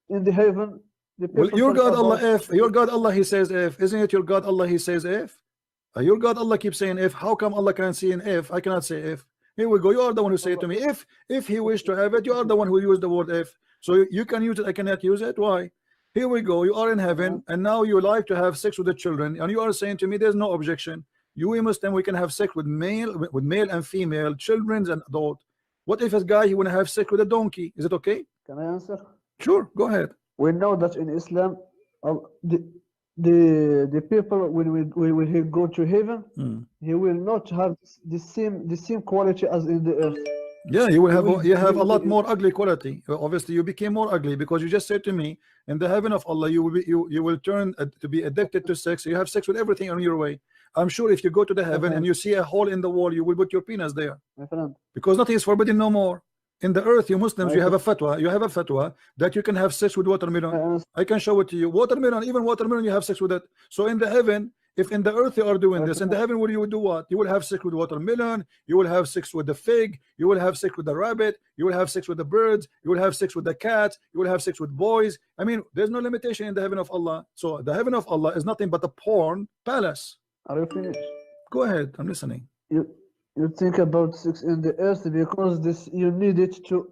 in the heaven. Well, your God Allah, if your God Allah, he says if, isn't it your God Allah, he says if. Your God Allah keeps saying if. How come Allah can say an if? I cannot say if. Here we go. You are the one who say it to me. If he wished to have it, you are the one who used the word if. So you can use it. I cannot use it. Why? Here we go. You are in heaven, and now you like to have sex with the children, and you are saying to me, there's no objection. You Muslim, we can have sex with male and female, children and adult. What if a guy he want to have sex with a donkey? Is it okay? Can I answer? Sure, go ahead. We know that in Islam, the people when he go to heaven, he will not have the same quality as in the earth. Yeah, you have a lot more ugly quality. Obviously, you became more ugly because you just said to me, in the heaven of Allah, you will turn to be addicted to sex. You have sex with everything on your way. I'm sure if you go to the heaven and you see a hole in the wall, you will put your penis there. Because nothing is forbidden no more. In the earth, you Muslims, you have a fatwa. You have a fatwa that you can have sex with watermelon. I can show it to you. Watermelon, even watermelon, you have sex with it. So in the heaven, if in the earth you are doing this, in the heaven, will you do what? You will have sex with watermelon. You will have sex with the fig. You will have sex with the rabbit. You will have sex with the birds. You will have sex with the cats. You will have sex with boys. I mean, there's no limitation in the heaven of Allah. So the heaven of Allah is nothing but a porn palace. Are you finished? Go ahead, I'm listening. You think about sex in the earth because this you need it to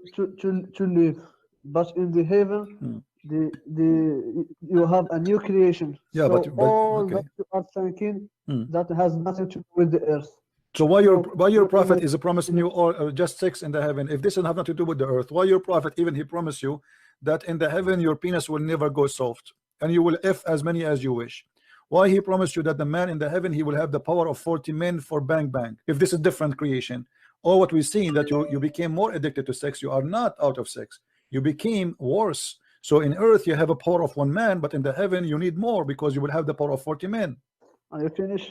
live, but in the heaven, you have a new creation. Yeah, so but all okay. that you are thinking that has nothing to do with the earth. So why your prophet is promising you all just sex in the heaven? If this has nothing to do with the earth, why your prophet even he promised you that in the heaven your penis will never go soft and you will F as many as you wish? Why he promised you that the man in the heaven he will have the power of 40 men for bang bang? If this is different creation, or what we see that you became more addicted to sex, you are not out of sex, you became worse. So in earth you have a power of 1 man, but in the heaven you need more because you will have the power of 40 men. Are you finished?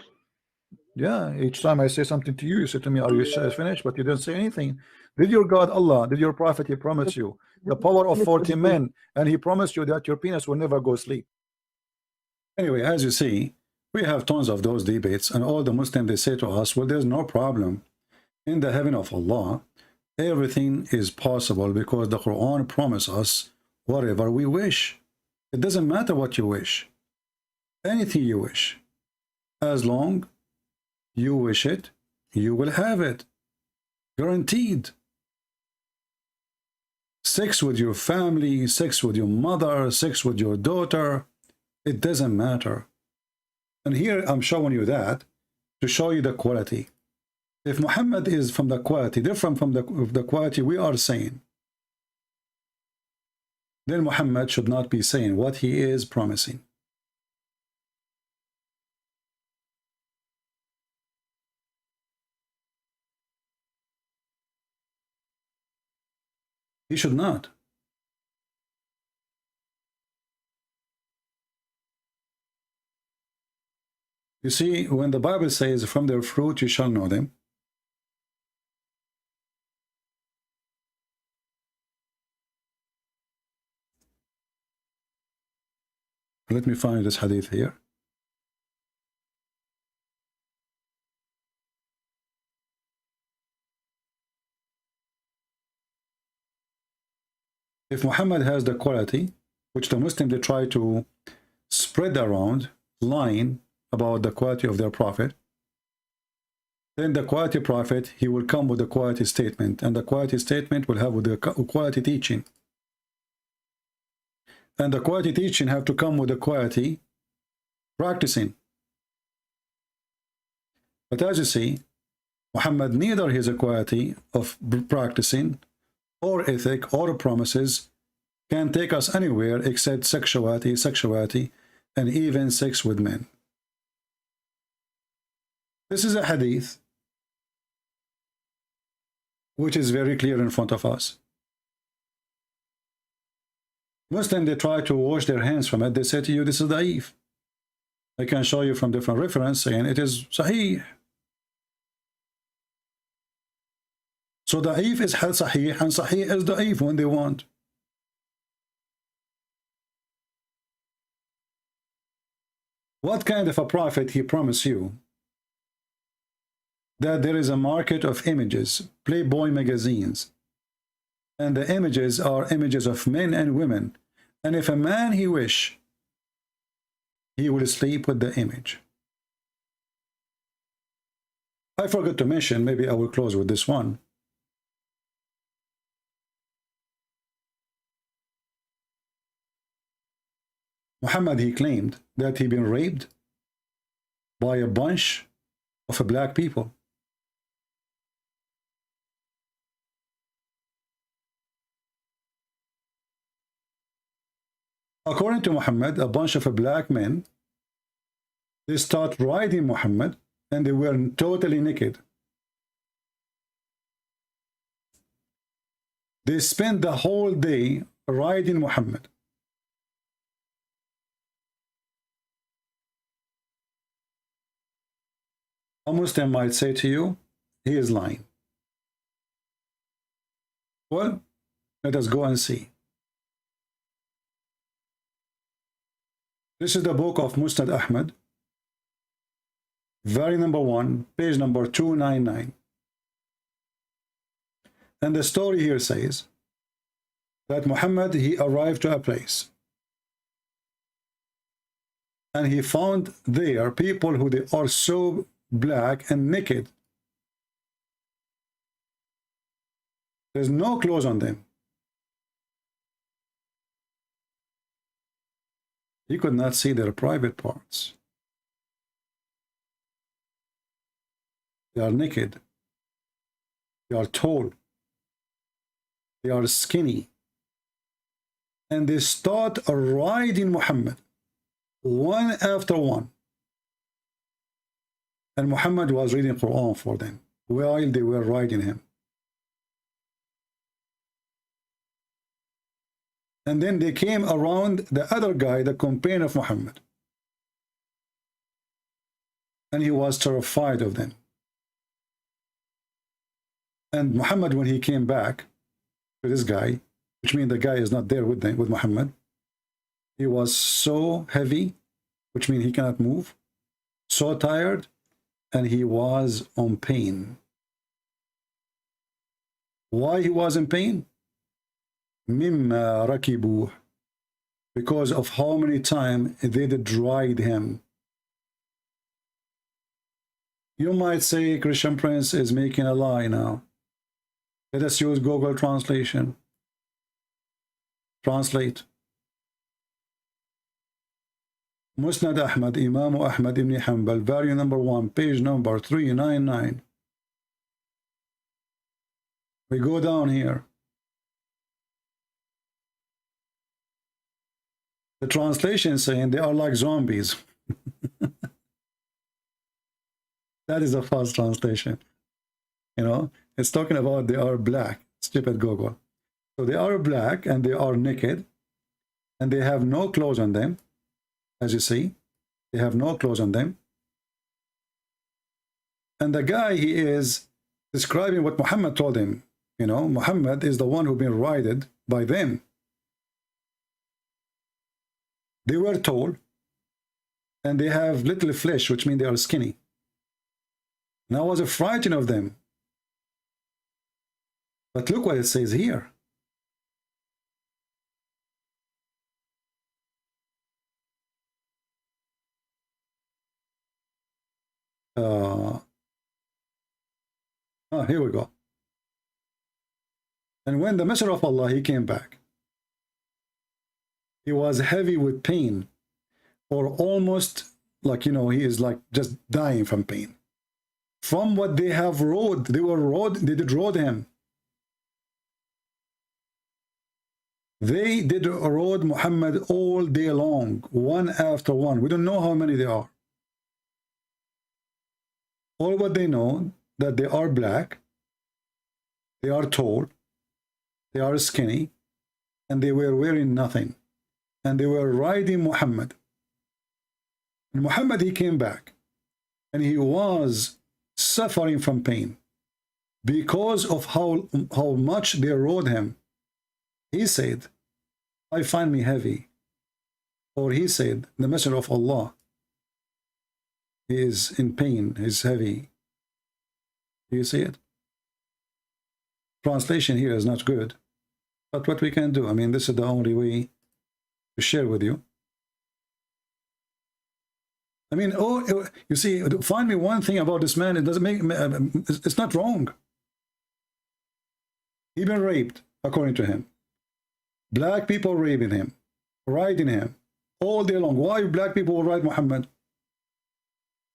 Yeah, each time I say something to you, you say to me, are you finished? But you didn't say anything. Did your God Allah, did your prophet, he promised you the power of 40 men, and he promised you that your penis will never go sleep. Anyway, as you see, we have tons of those debates, and all the Muslims, they say to us, well, there's no problem. In the heaven of Allah, everything is possible because the Quran promises us whatever we wish. It doesn't matter what you wish. Anything you wish. As long you wish it, you will have it. Guaranteed. Sex with your family, sex with your mother, sex with your daughter, it doesn't matter. And here I'm showing you that to show you the quality. If Muhammad is from the quality, different from the quality we are saying, then Muhammad should not be saying what he is promising. He should not. You see, when the Bible says, from their fruit you shall know them, let me find this hadith here. If Muhammad has the quality, which the Muslims they try to spread around, lying about the quality of their prophet, then the quality prophet, he will come with a quality statement, and the quality statement will have with the quality teaching. And the quality teaching have to come with the quality practicing. But as you see, Muhammad neither has a quality of practicing or ethic or promises can take us anywhere except sexuality, and even sex with men. This is a hadith which is very clear in front of us. Muslims, they try to wash their hands from it. They say to you, this is da'if. I can show you from different reference saying it is sahih. So da'if is sahih, and sahih is da'if when they want. What kind of a prophet he promised you? That there is a market of images, Playboy magazines, and the images are images of men and women, and if a man he wish, he will sleep with the image. I forgot to mention, maybe I will close with this one. Muhammad, he claimed that he'd been raped by a bunch of black people. According to Muhammad, a bunch of black men, they start riding Muhammad, and they were totally naked. They spent the whole day riding Muhammad. A Muslim might say to you, he is lying. Well, let us go and see. This is the book of Musnad Ahmad, very number 1, page number 299. And the story here says that Muhammad, he arrived to a place, and he found there people who they are so black and naked. There's no clothes on them. He could not see their private parts. They are naked. They are tall. They are skinny. And they start riding Muhammad, one after one. And Muhammad was reading Quran for them while they were riding him. And then they came around the other guy, the companion of Muhammad. And he was terrified of them. And Muhammad, when he came back to this guy, which means the guy is not there with them, with Muhammad, he was so heavy, which means he cannot move, so tired, and he was on pain. Why he was in pain? Mimma rakibuh, because of how many times they dried him. You might say Christian Prince is making a lie now. Let us use Google translation. Translate. Musnad Ahmad, Imam Ahmad ibn Hanbal, volume number 1, page number 399. We go down here. The translation is saying they are like zombies. That is a false translation. You know, it's talking about they are black. Stupid Google. So they are black and they are naked and they have no clothes on them. As you see, they have no clothes on them. And the guy, he is describing what Muhammad told him. You know, Muhammad is the one who been ridden by them. They were tall and they have little flesh, which means they are skinny. And I was frightened of them. But look what it says here. Here we go. And when the Messenger of Allah, he came back, he was heavy with pain, or almost like, you know, he is like just dying from pain. From what they have rode, they did rode him. They did rode Muhammad all day long, one after one. We don't know how many they are. All what they know, that they are black, they are tall, they are skinny, and they were wearing nothing. And they were riding Muhammad. And Muhammad, he came back, and he was suffering from pain because of how much they rode him. He said, I find me heavy. Or he said, the Messenger of Allah, he is in pain, he's heavy. Do you see it? Translation here is not good. But what we can do, I mean, this is the only way to share with you. I mean, oh, you see, find me one thing about this man. It doesn't make, it's not wrong. He been raped, according to him. Black people raping him, riding him all day long. Why black people will ride Muhammad?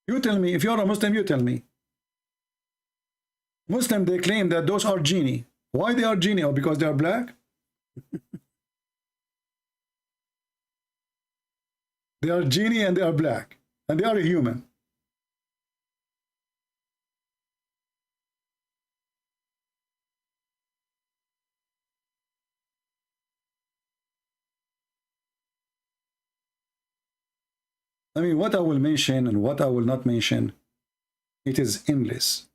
You tell me. If you're a Muslim, you tell me. Muslim, they claim that those are genie. Why they are genie? Or because they are black? They are genie and they are black. And they are a human. I mean, what I will mention and what I will not mention, it is endless.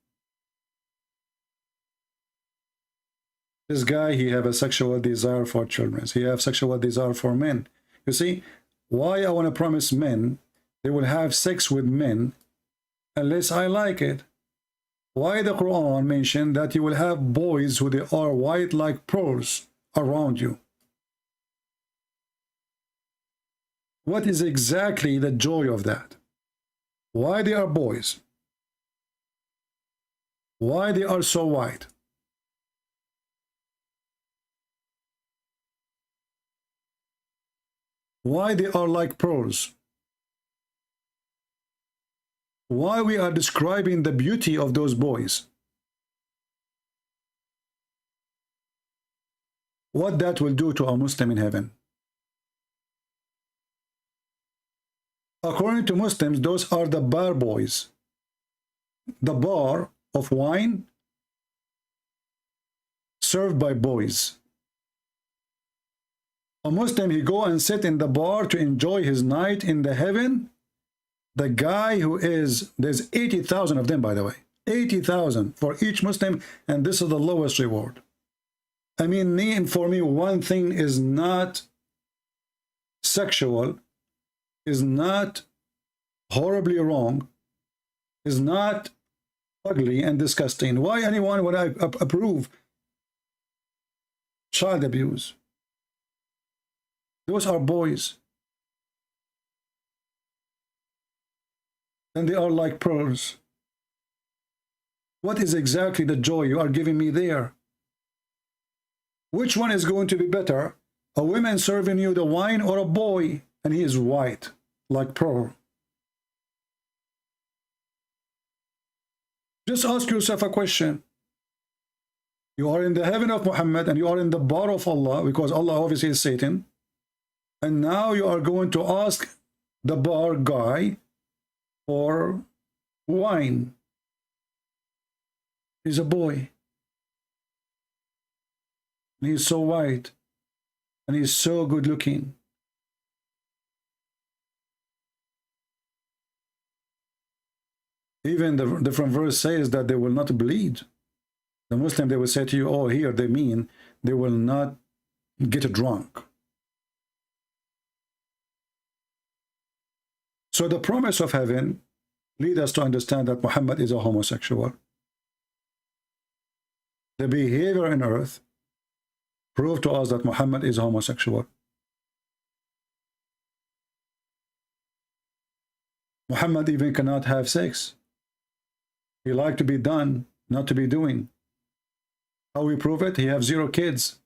This guy, he have a sexual desire for children. He have sexual desire for men. You see, why I want to promise men they will have sex with men unless I like it? Why the Quran mentioned that you will have boys who they are white like pearls around you? What is exactly the joy of that? Why they are boys? Why they are so white? Why they are like pearls? Why we are describing the beauty of those boys? What that will do to a Muslim in heaven? According to Muslims, those are the bar boys. The bar of wine served by boys. A Muslim, he go and sit in the bar to enjoy his night in the heaven. The guy who is, there's 80,000 of them, by the way. 80,000 for each Muslim, and this is the lowest reward. I mean, for me, one thing is not sexual, is not horribly wrong, is not ugly and disgusting. Why anyone would I approve child abuse? Those are boys. And they are like pearls. What is exactly the joy you are giving me there? Which one is going to be better? A woman serving you the wine or a boy and he is white? like pearl. Just ask yourself a question. You are in the heaven of Muhammad and you are in the bar of Allah, because Allah obviously is Satan. And now you are going to ask the bar guy for wine. He's a boy. And he's so white. And he's so good looking. Even the different verse says that they will not bleed. The Muslim, they will say to you, oh, here they mean they will not get drunk. So the promise of heaven leads us to understand that Muhammad is a homosexual. The behavior on earth proved to us that Muhammad is homosexual. Muhammad even cannot have sex. He likes to be done, not to be doing. How we prove it? He has 0 kids.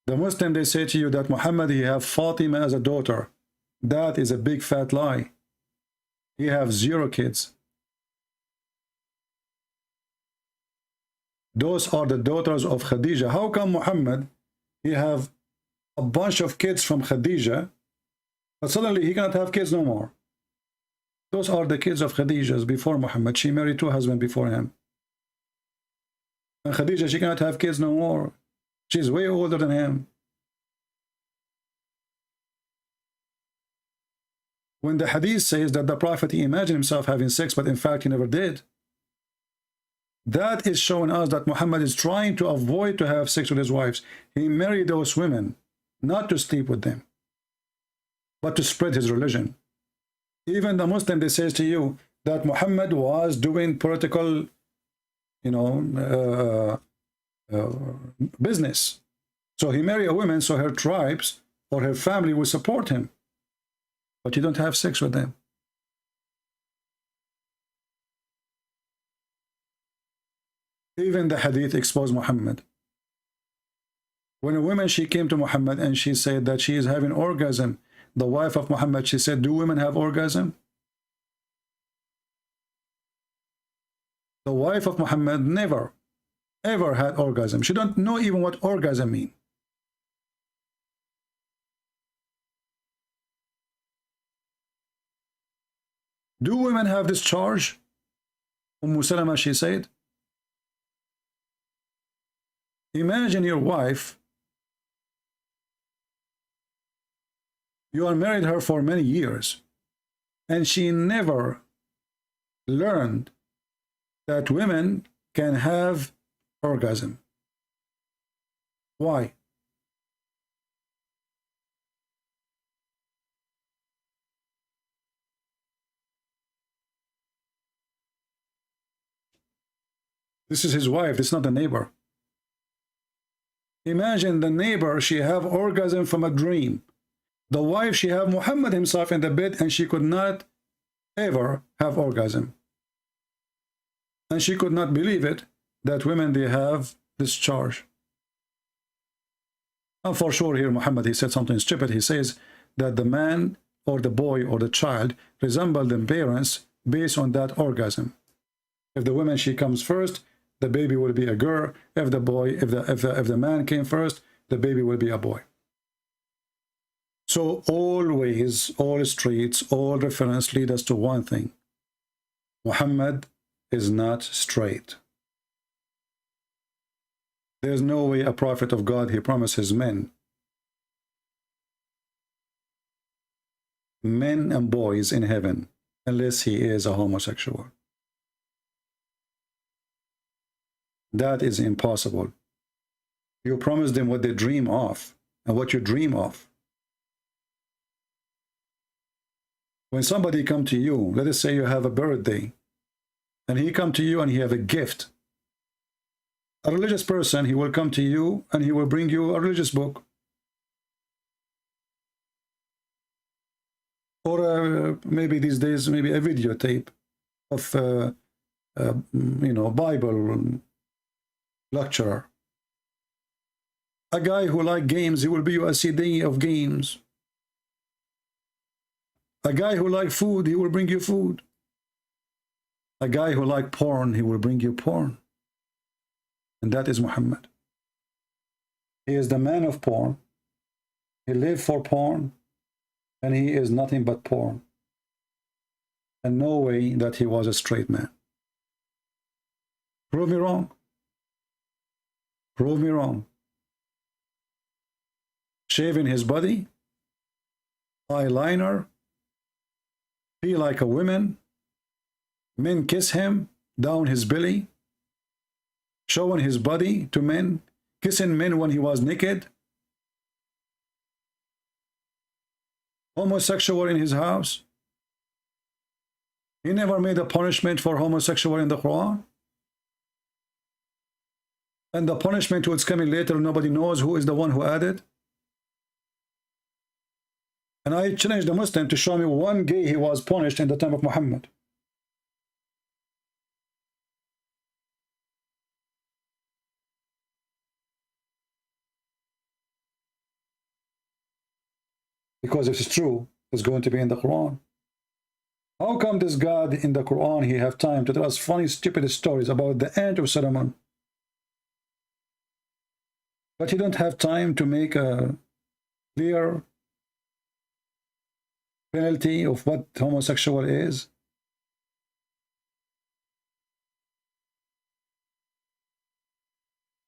The Muslim, they say to you that Muhammad, he have Fatima as a daughter. That is a big fat lie. He have 0 kids. Those are the daughters of Khadija. How come Muhammad, he have a bunch of kids from Khadija, but suddenly he cannot have kids no more? Those are the kids of Khadija before Muhammad. She married 2 husbands before him. And Khadija, she cannot have kids no more. She's way older than him. When the hadith says that the Prophet, he imagined himself having sex, but in fact he never did, that is showing us that Muhammad is trying to avoid to have sex with his wives. He married those women, not to sleep with them, but to spread his religion. Even the Muslim, they says to you that Muhammad was doing political, business. So he married a woman so her tribes or her family will support him. But you don't have sex with them. Even the hadith exposed Muhammad. When a woman, she came to Muhammad and she said that she is having orgasm, the wife of Muhammad, she said, do women have orgasm? The wife of Muhammad never, ever had orgasm. She don't know even what orgasm mean. Do women have discharge? Salama, she said. Imagine your wife, you are married her for many years, and she never learned that women can have orgasm. Why? This is his wife, this is not the neighbor. Imagine the neighbor, she have orgasm from a dream. The wife, she have Muhammad himself in the bed and she could not ever have orgasm. And she could not believe it, that women, they have discharge. And for sure here, Muhammad, he said something stupid. He says that the man or the boy or the child resemble the parents based on that orgasm. If the woman, she comes first, the baby will be a girl. If the boy, if the man came first, the baby will be a boy. So always, all streets, all reference lead us to one thing. Muhammad is not straight. There's no way a prophet of God, he promises men and boys in heaven, unless he is a homosexual. That is impossible. You promise them what they dream of and what you dream of. When somebody come to you, let us say you have a birthday, and he come to you and he have a gift. A religious person, he will come to you and he will bring you a religious book. Or maybe these days, maybe a videotape of, Bible lecturer. A guy who like games, he will be you a CD of games. A guy who like food, he will bring you food. A guy who like porn, he will bring you porn. And that is Muhammad. He is the man of porn. He lived for porn, and he is nothing but porn. And no way that he was a straight man. Prove me wrong. Prove me wrong. Shaving his body, eyeliner, be like a woman, men kiss him down his belly, showing his body to men, kissing men when he was naked, homosexual in his house. He never made a punishment for homosexual in the Quran. And the punishment was coming later, nobody knows who is the one who added. And I challenged the Muslim to show me one gay he was punished in the time of Muhammad. Because if it's true, it's going to be in the Quran. How come this God in the Quran, he have time to tell us funny, stupid stories about the end of Solomon? But he don't have time to make a clear penalty of what homosexual is.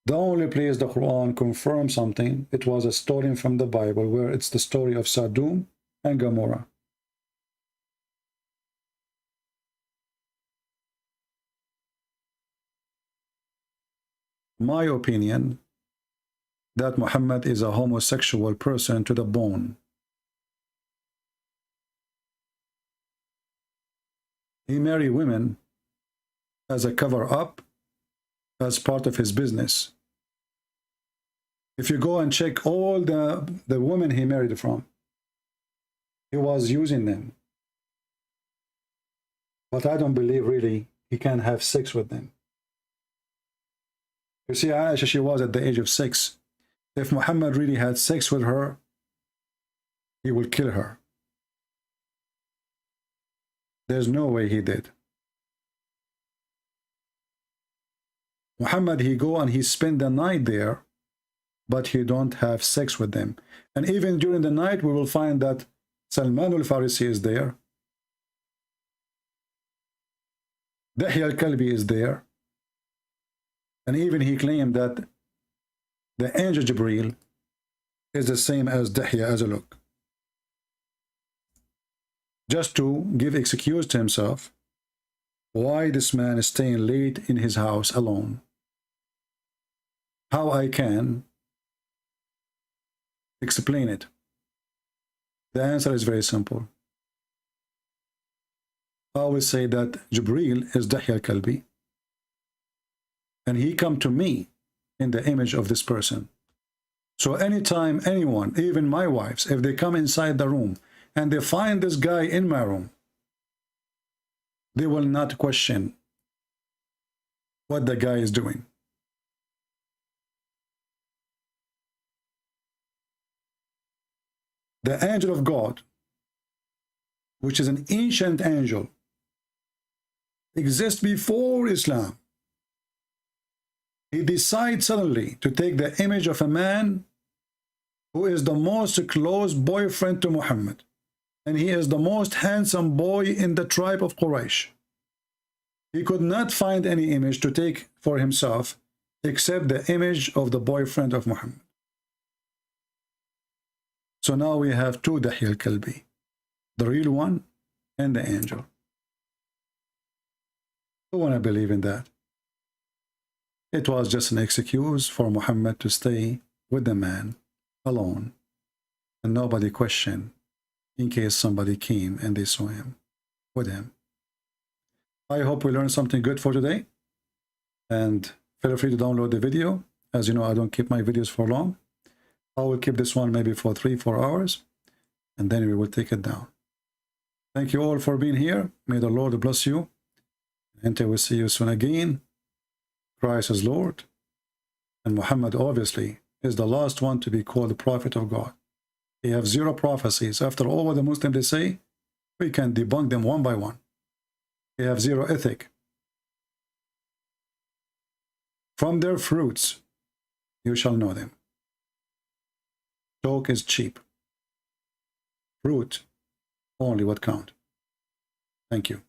The only place the Quran confirms something, it was a story from the Bible where it's the story of Sodom and Gomorrah. My opinion, that Muhammad is a homosexual person to the bone. He married women as a cover-up, as part of his business. If you go and check all the women he married from, he was using them. But I don't believe really he can have sex with them. You see, Aisha, she was at the age of 6. If Muhammad really had sex with her, he would kill her. There's no way he did. Muhammad, he go and he spend the night there, but he don't have sex with them. And even during the night, we will find that Salman al-Farisi is there. Dihya al-Kalbi is there. And even he claimed that the angel Jibreel is the same as Dihya as a look. Just to give excuse to himself why this man is staying late in his house alone. How I can explain it? The answer is very simple. I will say that Jibreel is Dihya al-Kalbi, and he come to me in the image of this person. So anytime anyone, even my wives, if they come inside the room and they find this guy in my room, they will not question what the guy is doing. The angel of God, which is an ancient angel, exists before Islam. He decides suddenly to take the image of a man who is the most close boyfriend to Muhammad, and he is the most handsome boy in the tribe of Quraysh. He could not find any image to take for himself except the image of the boyfriend of Muhammad. So now we have two Dihya al-Kalbi, the real one and the angel. Who want to believe in that? It was just an excuse for Muhammad to stay with the man alone, and nobody questioned in case somebody came and they saw him with him. I hope we learned something good for today, and feel free to download the video. As you know, I don't keep my videos for long. I will keep this one maybe for 3-4 hours, and then we will take it down. Thank you all for being here. May the Lord bless you. Until we see you soon again. Christ is Lord, and Muhammad obviously is the last one to be called the prophet of God. He has 0 prophecies. After all what the Muslims they say, We can debunk them one by one. They have zero ethic. From their fruits, you shall know them. Talk is cheap. Fruit, only what count. Thank you.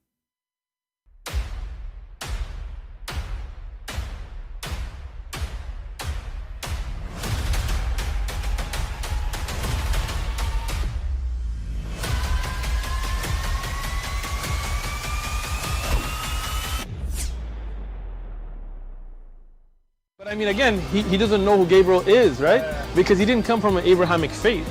But I mean, again, he doesn't know who Gabriel is, right? Because he didn't come from an Abrahamic faith.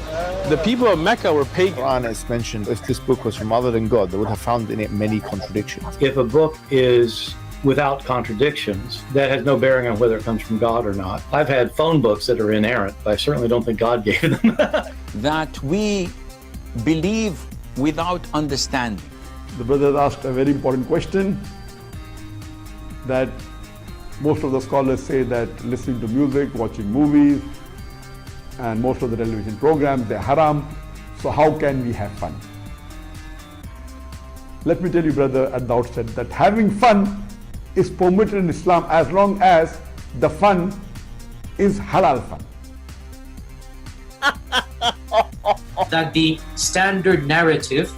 The people of Mecca were pagan. The Quran has mentioned if this book was from other than God, they would have found in it many contradictions. If a book is without contradictions, that has no bearing on whether it comes from God or not. I've had phone books that are inerrant, but I certainly don't think God gave them. That we believe without understanding. The brother asked a very important question, that most of the scholars say that listening to music, watching movies, and most of the television programs, they're haram. So how can we have fun? Let me tell you, brother, at the outset, that having fun is permitted in Islam as long as the fun is halal fun. That the standard narrative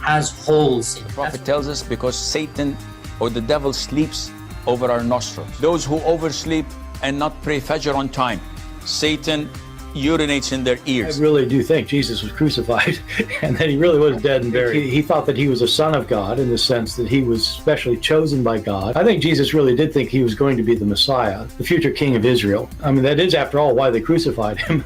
has holes in it. The Prophet tells us because Satan or the devil sleeps over our nostrils. Those who oversleep and not pray Fajr on time, Satan urinates in their I ears. really do think Jesus was crucified and that he really was dead and buried. He thought that he was a son of God in the sense that he was specially chosen by God. I think Jesus really did think he was going to be the Messiah, the future king of Israel. I mean, that is, after all, why they crucified him.